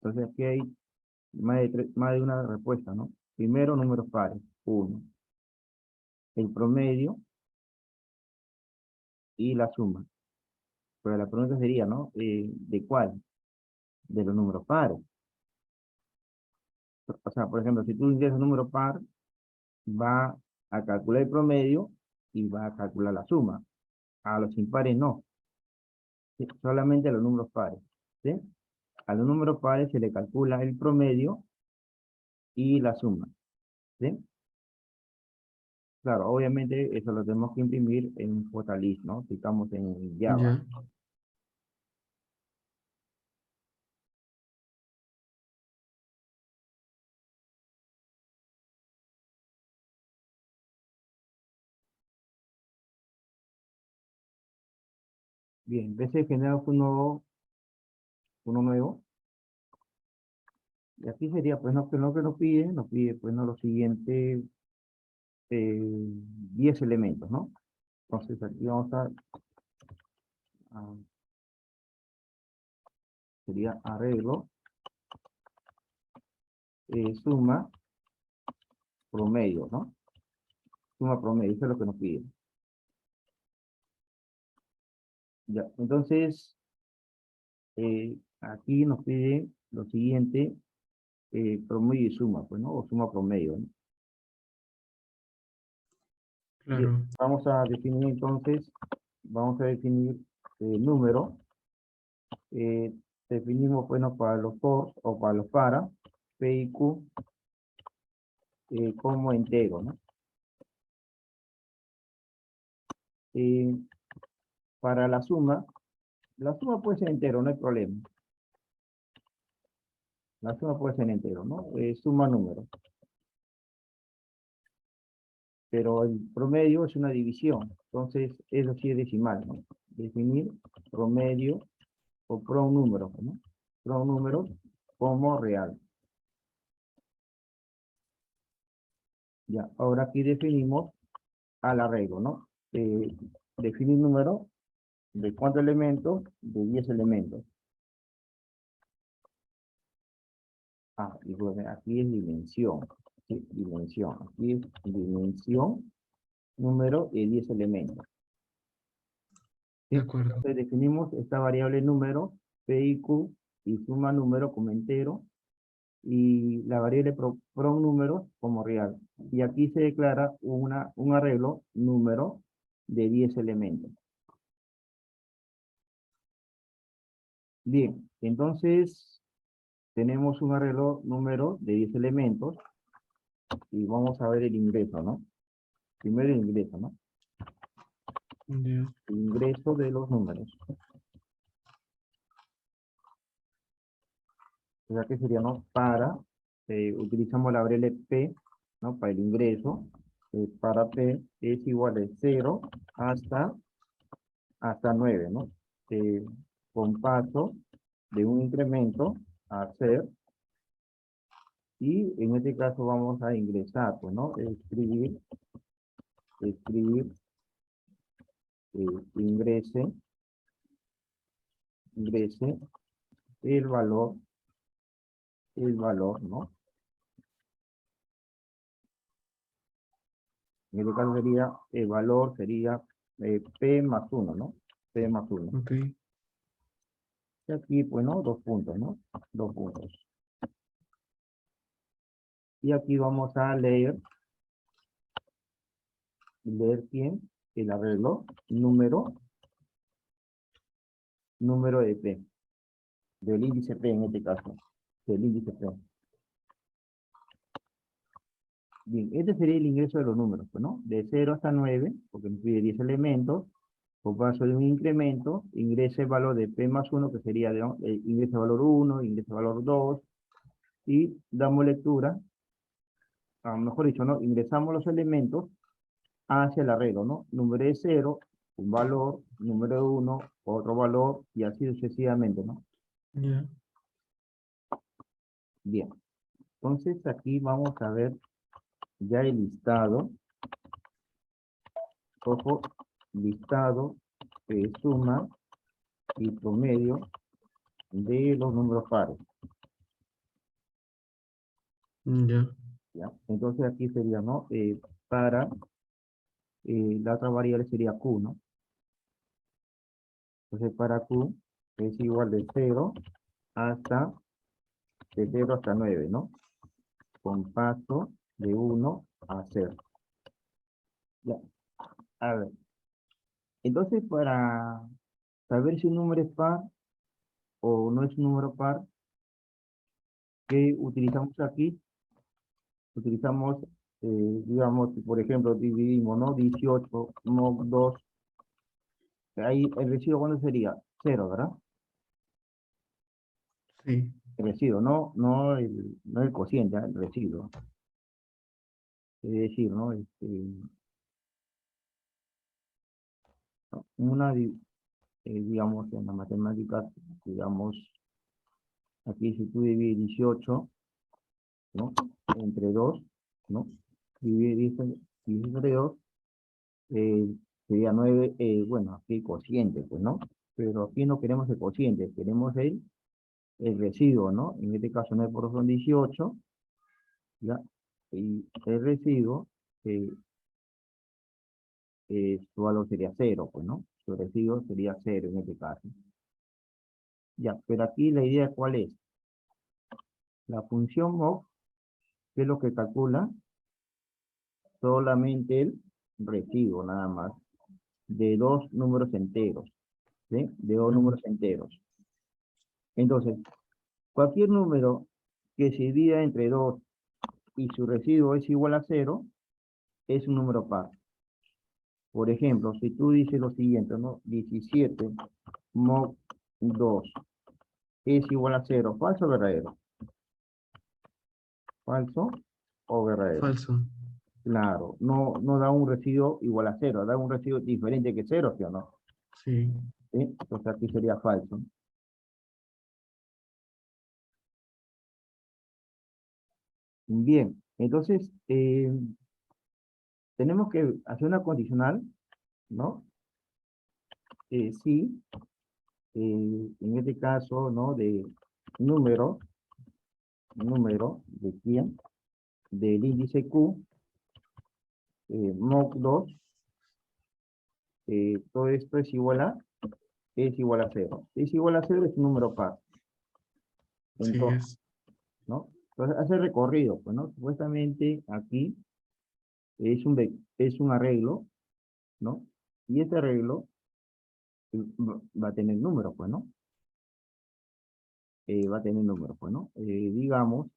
A: Entonces aquí hay más de una respuesta, ¿no? Primero, números pares, 1. El promedio y la suma. Pero la pregunta sería, ¿no? ¿De cuál? De los números pares. O sea, por ejemplo, si tú ingresas un número par, va a calcular el promedio y va a calcular la suma. A los impares no, ¿sí? Solamente a los números pares, ¿sí? A los números pares se le calcula el promedio y la suma, ¿sí? Claro, obviamente eso lo tenemos que imprimir en Photalist, ¿no? Si estamos en Java.
B: Ya.
A: Bien, en vez de generar uno nuevo, y aquí sería, pues, no, que lo que nos pide, pues, no, los siguientes 10 elementos, ¿no? Entonces aquí vamos a sería arreglo, suma, promedio, ¿no? Suma promedio, eso es lo que nos pide. Ya, entonces, aquí nos pide lo siguiente, promedio y suma, pues, ¿no? O suma promedio, ¿no? Bien,
B: Claro.
A: vamos a definir entonces, vamos a definir el número. eh, Definimos, bueno, para los for o para los para, P y Q como entero, ¿no? Eh, para la suma puede ser entero, no hay problema. La suma puede ser entero, ¿no? Suma número. Pero el promedio es una división, entonces eso sí es decimal, ¿no? Definir promedio o pronúmero, ¿no? Pronúmero como real. Ya, ahora aquí definimos al arreglo, ¿no? Definir número de cuántos elementos, de 10 elementos. Ah, y bueno, aquí es dimensión, ¿sí? Dimensión, aquí es dimensión, número de 10 elementos. ¿Sí?
B: De acuerdo.
A: Entonces definimos esta variable número, P y Q, y suma número como entero, y la variable pronúmero como real. Y aquí se declara un arreglo número de 10 elementos. Bien, entonces tenemos un arreglo número de 10 elementos y vamos a ver el ingreso, ¿no? Primero el ingreso, ¿no?
B: Ya.
A: El ingreso de los números. O sea, que sería, ¿no? Para, utilizamos la variable P, ¿no? Para el ingreso. Para P es igual de 0 hasta 9, ¿no? Con paso de un incremento a hacer. Y en este caso vamos a ingresar, pues, ¿no? Escribir ingrese el valor, ¿no? En este caso sería, el valor sería P más 1, ¿no? P más 1.
B: Ok.
A: Y aquí, pues, ¿no? 2 puntos, ¿no? 2 puntos. Y aquí vamos a leer quién, el arreglo, número de P, del índice P en este caso, del índice P. Bien, este sería el ingreso de los números, pues, ¿no? De 0 hasta 9, porque nos pide 10 elementos, por paso de un incremento, ingresa el valor de P más 1, que sería, ingresa el valor 1, ingresa el valor 2, y damos lectura, mejor dicho, ¿no? Ingresamos los elementos hacia el arreglo, ¿no? Número de 0, un valor, número de 1, otro valor, y así sucesivamente, ¿no?
B: Ya.
A: Bien, entonces aquí vamos a ver ya el listado, ojo, listado, suma y promedio de los números pares,
B: Ya.
A: ¿ya? Entonces aquí sería, ¿no? Para, la otra variable sería Q, ¿no? Entonces para Q es igual de 0 hasta, de 0 hasta 9, ¿no? Con paso de 1 a 0. Ya, a ver. Entonces para saber si un número es par o no es un número par, ¿qué utilizamos aquí? Utilizamos, digamos, por ejemplo, dividimos, ¿no? 18, no 2. Ahí el residuo, ¿cuándo sería? 0, ¿verdad?
B: Sí.
A: El residuo, no el cociente, el residuo. Es decir, ¿no? Digamos, en la matemática, digamos, aquí si tú divides 18, ¿no? Entre 2, ¿no? Dividir entre 2, eh, sería 9, bueno, aquí cociente, pues, ¿no? Pero aquí no queremos el cociente, queremos el residuo, ¿no? En este caso 9 por 2 son 18, ¿ya? Y el residuo, eh, su valor sería 0, pues, ¿no? Su residuo sería 0 en este caso. Ya, pero aquí la idea, ¿cuál es? La función mov, ¿qué es lo que calcula? Solamente el residuo, nada más, de dos números enteros, ¿sí? De dos
B: Ujú.
A: números enteros. Entonces, cualquier número que se divida entre 2 y su residuo es igual a 0, es un número par. Por ejemplo, si tú dices lo siguiente, ¿no? 17 mod 2 es igual a 0, ¿falso o verdadero? ¿Falso o verdadero?
B: Falso.
A: Claro, no da un residuo igual a 0, da un residuo diferente que 0, ¿sí o no?
B: Sí.
A: ¿Sí? Entonces aquí sería falso. Bien, entonces tenemos que hacer una condicional, ¿no? Sí, en este caso, ¿no? De número, ¿de quién? Del índice Q, mod 2, todo esto es igual a 0. Es igual a 0 es un número par.
B: Sí
A: Entonces,
B: es.
A: ¿no? Entonces hace recorrido, pues, ¿no? Supuestamente aquí es un arreglo, ¿no? Y este arreglo va a tener números, pues, ¿no? Va a tener números, pues, ¿no? Digamos,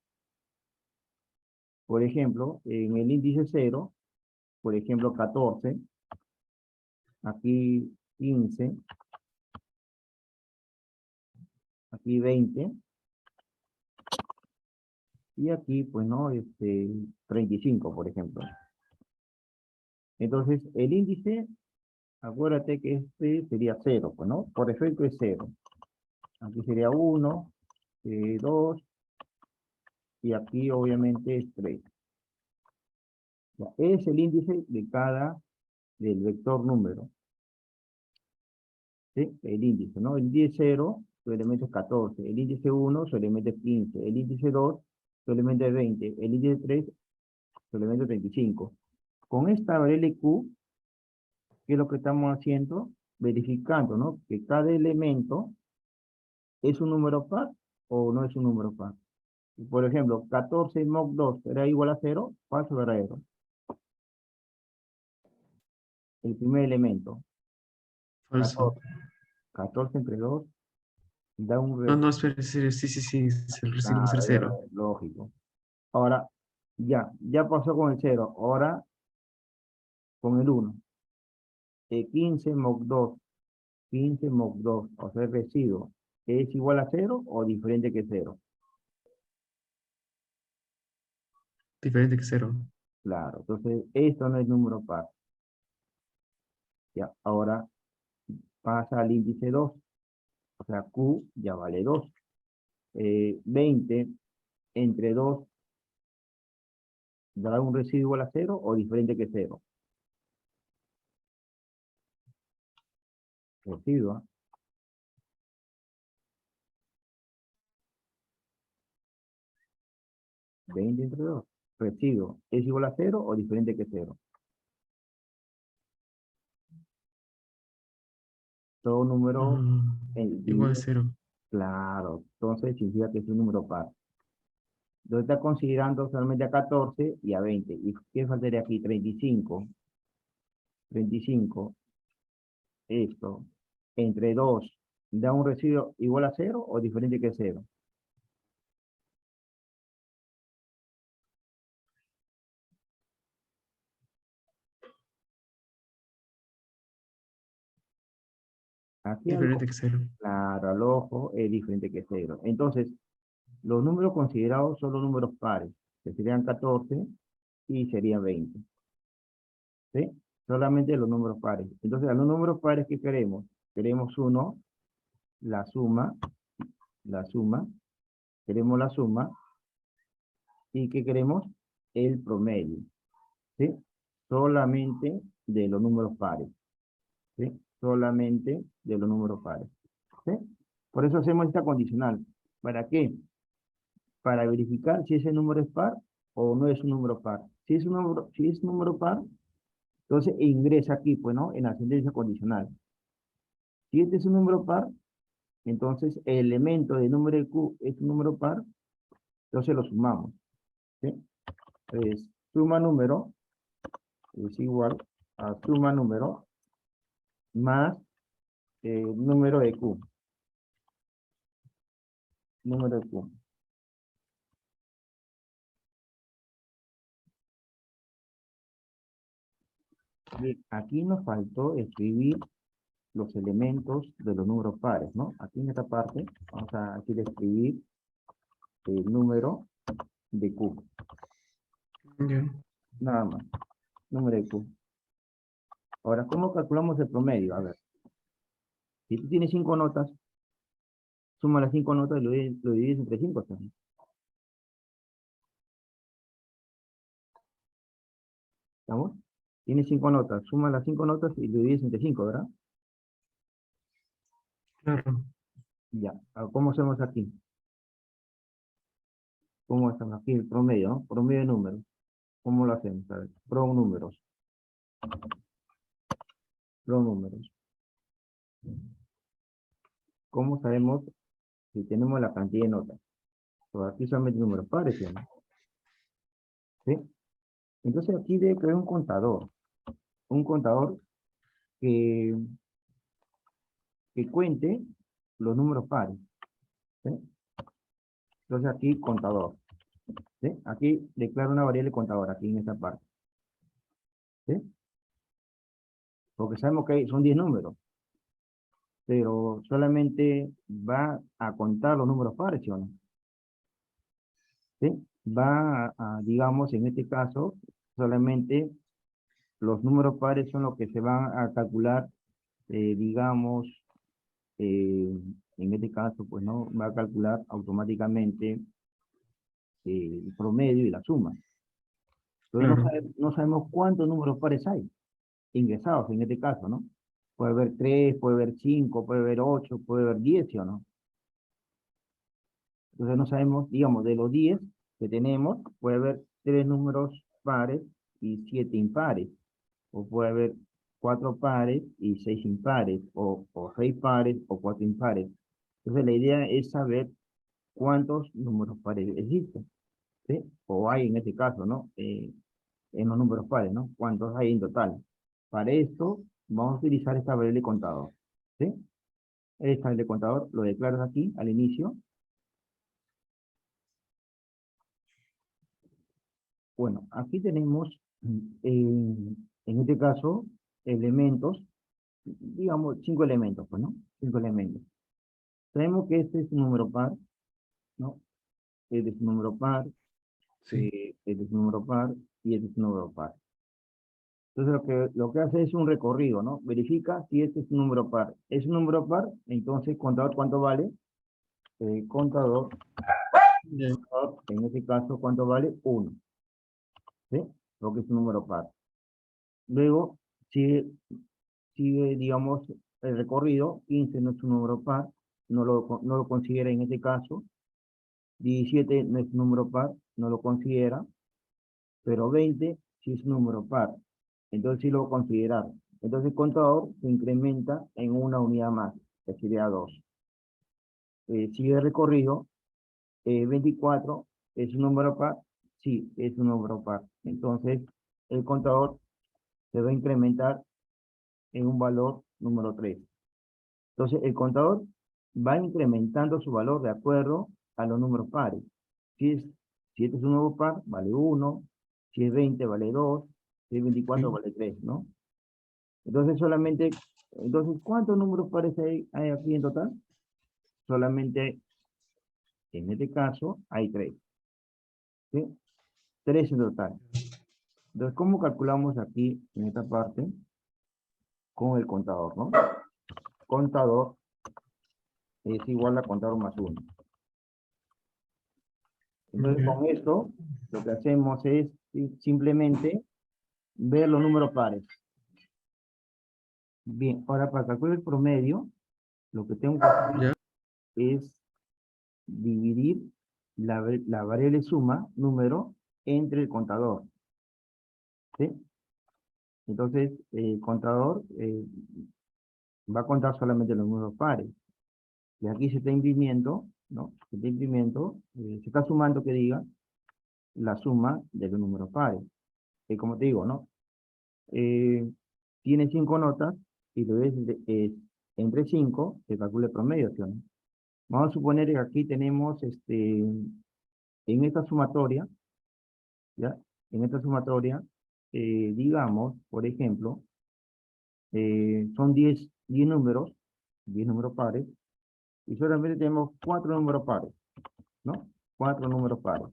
A: por ejemplo, en el índice 0, por ejemplo, 14, aquí 15, aquí 20, y aquí, pues, ¿no? 35, por ejemplo. Entonces, el índice, acuérdate que este sería 0, pues, ¿no? Por defecto es 0. Aquí sería 1, 2, y aquí obviamente es 3. Ya, es el índice de del vector número. ¿sí? El índice, ¿no? El índice 0, su elemento es 14. El índice 1, su elemento es 15. El índice 2, su elemento es 20. El índice 3, su elemento es 35. Con esta variable Q, ¿qué es lo que estamos haciendo? Verificando, ¿no? Que cada elemento es un número par o no es un número par. Por ejemplo, 14 mod 2 será igual a 0, falso o verdadero. El primer elemento,
B: Falso.
A: 14. 14 entre 2 da un
B: No, no, espera, sí, sí, sí, sí, el recibo va a ser
A: resultado,
B: cero.
A: lógico. Ahora, ya pasó con el 0, ahora con el 1. 15 mod 2, 15 mod 2, o sea, el residuo, ¿es igual a 0 o diferente que 0?
B: Diferente que cero.
A: Claro, entonces esto no es número par. Ya, ahora pasa al índice 2, o sea, Q ya vale 2. 20 entre 2 dará un residuo igual a 0 o diferente que 0. Residuo, 20 entre 2. Residuo, ¿es igual a 0 o diferente que 0? Todo número
B: Igual a
A: dividido,
B: cero.
A: claro, entonces significa que es un número par. Entonces está considerando solamente a 14 y a 20. ¿Y qué faltaría aquí? 35. 35, esto, entre 2, da un residuo igual a 0 o diferente que 0. Aquí
B: Diferente
A: algo,
B: que cero.
A: claro, al ojo es diferente que 0. Entonces, los números considerados son los números pares, que serían 14 y serían 20. ¿Sí? Solamente los números pares. Entonces, a los números pares, ¿qué queremos? Queremos uno, la suma, la suma, queremos la suma, y ¿qué queremos? El promedio, ¿sí? Solamente de los números pares, ¿sí? Solamente de los números pares, ¿sí? Por eso hacemos esta condicional. ¿Para qué? Para verificar si ese número es par o no es un número par. Si es un número par, entonces ingresa aquí, pues, ¿no? En la sentencia condicional. Si este es un número par, entonces el elemento del número de Q es un número par, entonces lo sumamos, ¿sí? Entonces, suma número es igual a suma número más número de Q. Número de Q. Bien, aquí nos faltó escribir los elementos de los números pares, ¿no? Aquí en esta parte vamos a aquí escribir el número de Q.
B: Ya.
A: Nada más. Número de Q. Ahora, ¿cómo calculamos el promedio? A ver, si tú tienes 5 notas, suma las 5 notas y lo divides entre 5 también. ¿Estamos? Tienes 5 notas, suma las 5 notas y lo divides entre 5, ¿verdad?
B: Claro.
A: Ya. ¿Cómo hacemos aquí? ¿Cómo hacemos aquí el promedio, ¿no? Promedio de números. ¿Cómo lo hacemos? A ver, números. Números. ¿Cómo sabemos si tenemos la cantidad de notas? Pues aquí solamente números pares, ¿sí? ¿No? ¿Sí? Entonces aquí debe crear un contador. Un contador que, que cuente los números pares. ¿Sí? Entonces aquí contador. ¿Sí? Aquí declaro una variable contador, aquí en esta parte. ¿Sí? Porque sabemos que son 10 números, pero solamente va a contar los números pares, ¿sí o no? ¿Sí? Va digamos, en este caso, solamente los números pares son los que se van a calcular, digamos, eh, en este caso, pues no, va a calcular automáticamente el promedio y la suma. Entonces
B: Claro.
A: no sabemos cuántos números pares hay ingresados en este caso, ¿no? Puede haber 3, puede haber 5, puede haber 8, puede haber 10, ¿sí o no? Entonces no sabemos, digamos, de los 10 que tenemos, puede haber 3 números pares y 7 impares. O puede haber 4 pares y 6 impares, o 6 pares o 4 impares. Entonces la idea es saber cuántos números pares existen, ¿sí? O hay en este caso, ¿no? En los números pares, ¿no? ¿Cuántos hay en total? Para esto, vamos a utilizar esta variable contador, ¿sí? Esta variable contador lo declaras aquí al inicio. Bueno, aquí tenemos, en este caso, elementos, digamos, 5 elementos, pues, ¿no? 5 elementos. Sabemos que este es un número par, ¿no? Este es un número par,
B: Sí.
A: este es un número par y este es un número par. Entonces lo que hace es un recorrido, ¿no? Verifica si este es un número par. ¿Es un número par? Entonces, contador, ¿cuánto vale? Contador,
B: Ya.
A: en este caso, ¿cuánto vale? 1, ¿sí? Porque es un número par. Luego, sigue, digamos, el recorrido. 15 no es un número par, no lo considera en este caso. 17 no es un número par, no lo considera. Pero 20 sí es un número par. Entonces sí lo voy a considerar. Entonces el contador se incrementa en una unidad más, que sería 2. Sigue el recorrido. 24 es un número par. Sí, es un número par. Entonces el contador se va a incrementar en un valor número 3. Entonces el contador va incrementando su valor de acuerdo a los números pares. Si este es un número par, vale 1. Si es 20, vale 2. Si es 24,
B: Sí.
A: vale 3, ¿no? Entonces ¿cuántos números pares hay aquí en total? Solamente, en este caso, hay 3, ¿sí? 3 en total. Entonces, ¿cómo calculamos aquí, en esta parte, con el contador, ¿no? Contador es igual a contador más 1. Entonces,
B: Ya.
A: con esto, lo que hacemos es simplemente ver los números pares. Bien, ahora para calcular el promedio, lo que tengo que hacer
B: Ya.
A: es dividir la variable suma, número, entre el contador, ¿sí? Entonces, el contador va a contar solamente los números pares. Y aquí se está imprimiendo, ¿no? Se está sumando, que diga, la suma de los números pares. Que como te digo, ¿no? Eh, Tiene 5 notas y lo es entre 5, se calcula el promedio, ¿sí o no? Vamos a suponer que aquí tenemos, en esta sumatoria, ¿ya? En esta sumatoria, digamos, por ejemplo, son 10 números, 10 números pares, y solamente tenemos 4 números pares, ¿no? 4 números pares,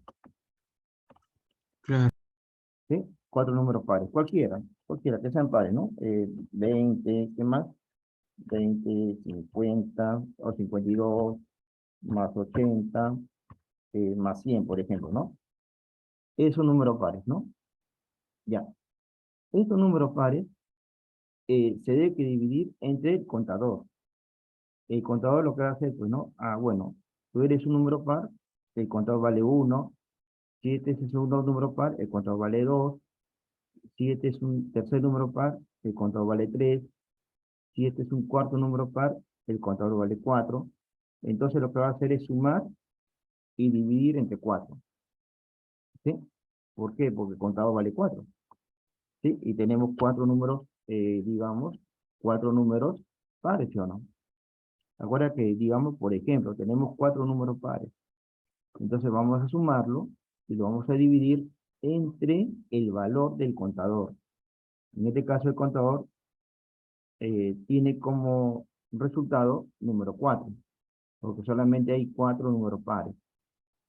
B: Claro.
A: ¿sí? 4 números pares, cualquiera que sean pares, ¿no? 20, ¿qué más? 20, 50 o 52, más 80, más 100, por ejemplo, ¿no? Esos números pares, ¿no? Ya. Estos números pares se debe que dividir entre el contador. El contador lo que hace, pues, ¿no? Bueno, tú eres un número par, el contador vale 1. Si este es el segundo número par, el contador vale 2. Si este es un tercer número par, el contador vale 3. Si este es un cuarto número par, el contador vale 4. Entonces lo que va a hacer es sumar y dividir entre 4. ¿Sí? ¿Por qué? Porque el contador vale 4. ¿Sí? Y tenemos 4 números, digamos, 4 números pares, ¿sí o no? Acuérdate que, digamos, por ejemplo, tenemos 4 números pares. Entonces vamos a sumarlo y lo vamos a dividir entre el valor del contador. En este caso, el contador tiene como resultado número 4, porque solamente hay 4 números pares.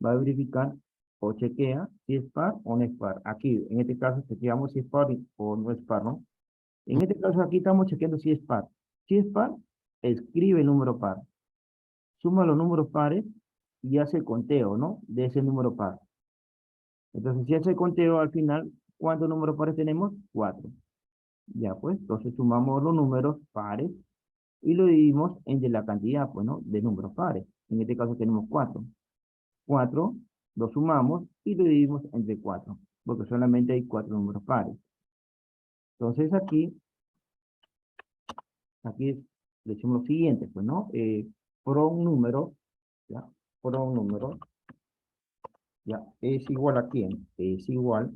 A: Va a verificar o chequea si es par o no es par. Aquí, en este caso, chequeamos si es par o no es par, ¿no? En este caso, aquí estamos chequeando si es par. Si es par, escribe el número par. Suma los números pares y hace el conteo, ¿no? De ese número par. Entonces, si hace el conteo al final, ¿cuántos números pares tenemos? 4. Ya pues, entonces sumamos los números pares y lo dividimos entre la cantidad, pues, ¿no? De números pares. En este caso tenemos 4. 4 lo sumamos y lo dividimos entre 4, porque solamente hay 4 números pares. Entonces aquí decimos lo siguiente, pues, ¿no? Por un número, ¿ya? Por un número, ¿ya? Es igual a quién? Es igual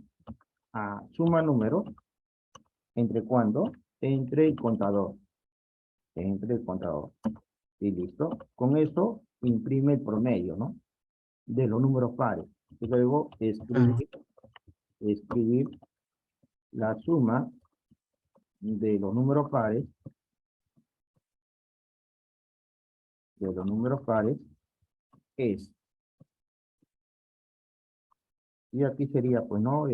A: a suma números, ¿entre cuándo? Entre el contador. Entre el contador. Y listo. Con eso imprime el promedio, ¿no? De los números pares. Y luego
B: Claro.
A: escribir la suma de los números pares, de los números pares es, y aquí sería, pues, ¿no?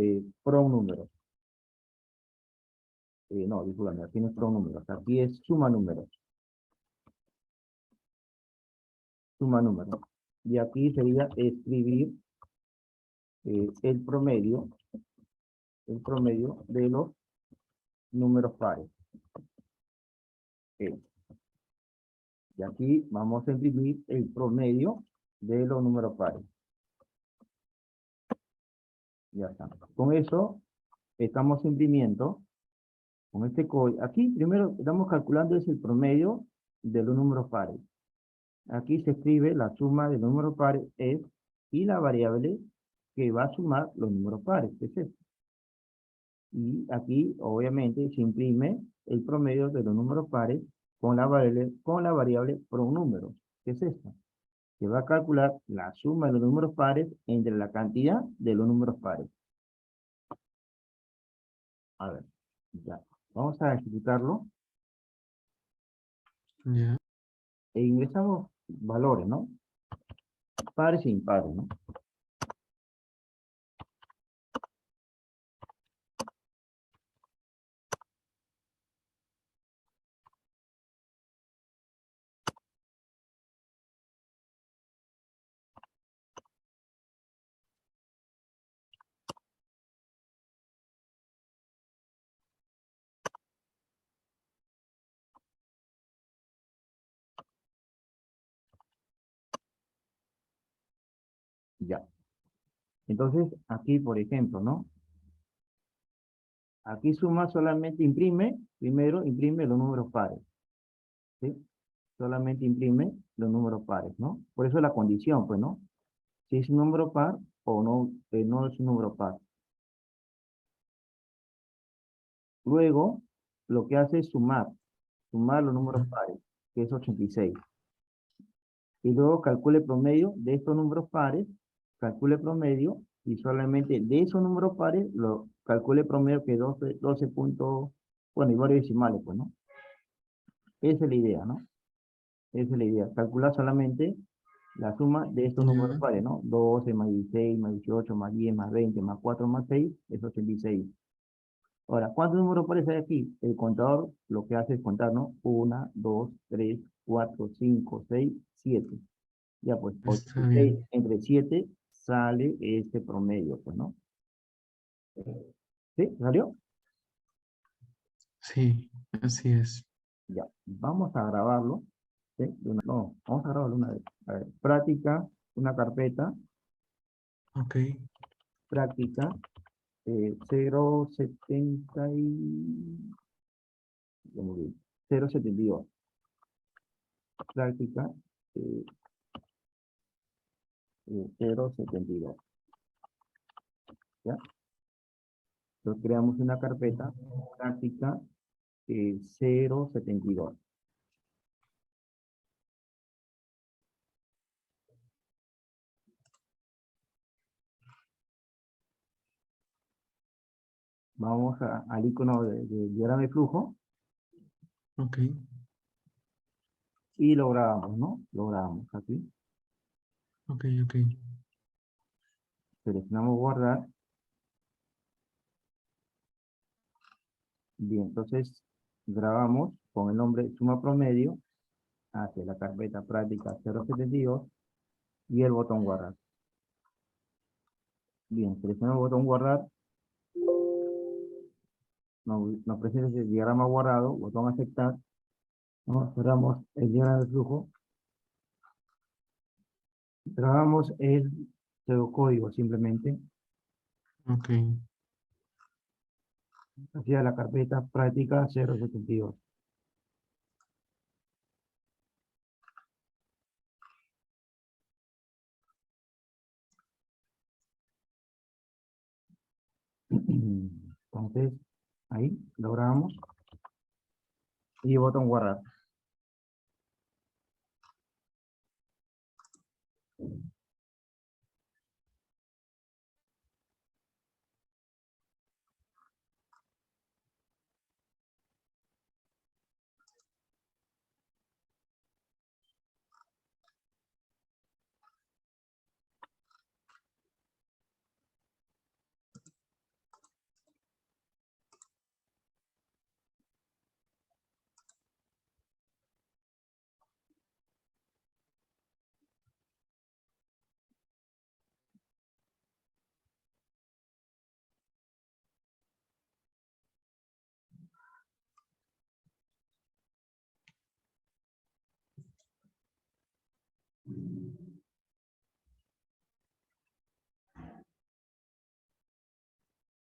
A: Pronúmeros. No, disculpame, aquí no es pronúmeros, aquí es suma números, suma números. Y aquí sería escribir el promedio de los números pares. Ok. Y aquí vamos a imprimir el promedio de los números pares. Ya está. Con eso estamos imprimiendo, con este código. Aquí primero estamos calculando es el promedio de los números pares. Aquí se escribe la suma de los números pares es y la variable que va a sumar los números pares, que es esta. Y aquí obviamente se imprime el promedio de los números pares con la variable pronúmero, que es esta, que va a calcular la suma de los números pares entre la cantidad de los números pares. A ver, ya. Vamos a ejecutarlo
B: Ya.
A: e ingresamos valores, ¿no? Pares e impares, ¿no? Ya. Entonces, aquí, por ejemplo, ¿no? Aquí suma solamente imprime, primero imprime los números pares, ¿sí? Solamente imprime los números pares, ¿no? Por eso la condición, pues, ¿no? Si es un número par o no, no es un número par. Luego, lo que hace es sumar los números pares, que es 86. Y luego calcule promedio de estos números pares, calcule promedio, y solamente de esos números pares, lo calcule promedio que 12 puntos, bueno, y varios decimales, pues, ¿no? Esa es la idea, ¿no? Esa es la idea. Calcular solamente la suma de estos números
B: Ya.
A: pares, ¿no? 12 más 16 más 18 más 10 más 20 más 4 más 6 es 86. Ahora, ¿cuántos números pares hay aquí? El contador lo que hace es contar, ¿no? 1, 2, 3, 4, 5, 6, 7. Ya pues,
B: Está
A: 86
B: bien.
A: entre 7 sale este promedio, pues, ¿no? ¿Sí? ¿Salió?
B: Sí, así es.
A: Ya. Vamos a grabarlo. ¿Sí? No, vamos a grabarlo una vez. A ver, práctica, una carpeta,
B: Ok.
A: práctica, 0,70 y... ya me olvidé, 0,72. Práctica, eh, 0,72. ¿Ya? Entonces creamos una carpeta, práctica, 0,72. Vamos al icono de diagrama de flujo
B: Ok.
A: y lo grabamos, ¿no? Lo grabamos aquí.
B: Ok, ok.
A: Seleccionamos guardar. Bien, entonces grabamos con el nombre suma promedio hacia la carpeta práctica 0,72 y el botón guardar. Bien, seleccionamos el botón guardar nos presenta el diagrama guardado, botón aceptar, ¿no? Cerramos el diagrama de flujo, grabamos el pseudocódigo simplemente,
B: Ok.
A: hacia la carpeta práctica 072. Entonces, ahí lo grabamos y botón guardar.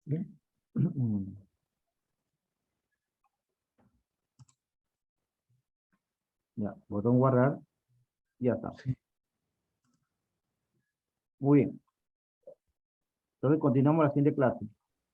A: Bien. Ya, botón guardar, ya está.
B: Sí.
A: Muy bien. Entonces continuamos la siguiente clase.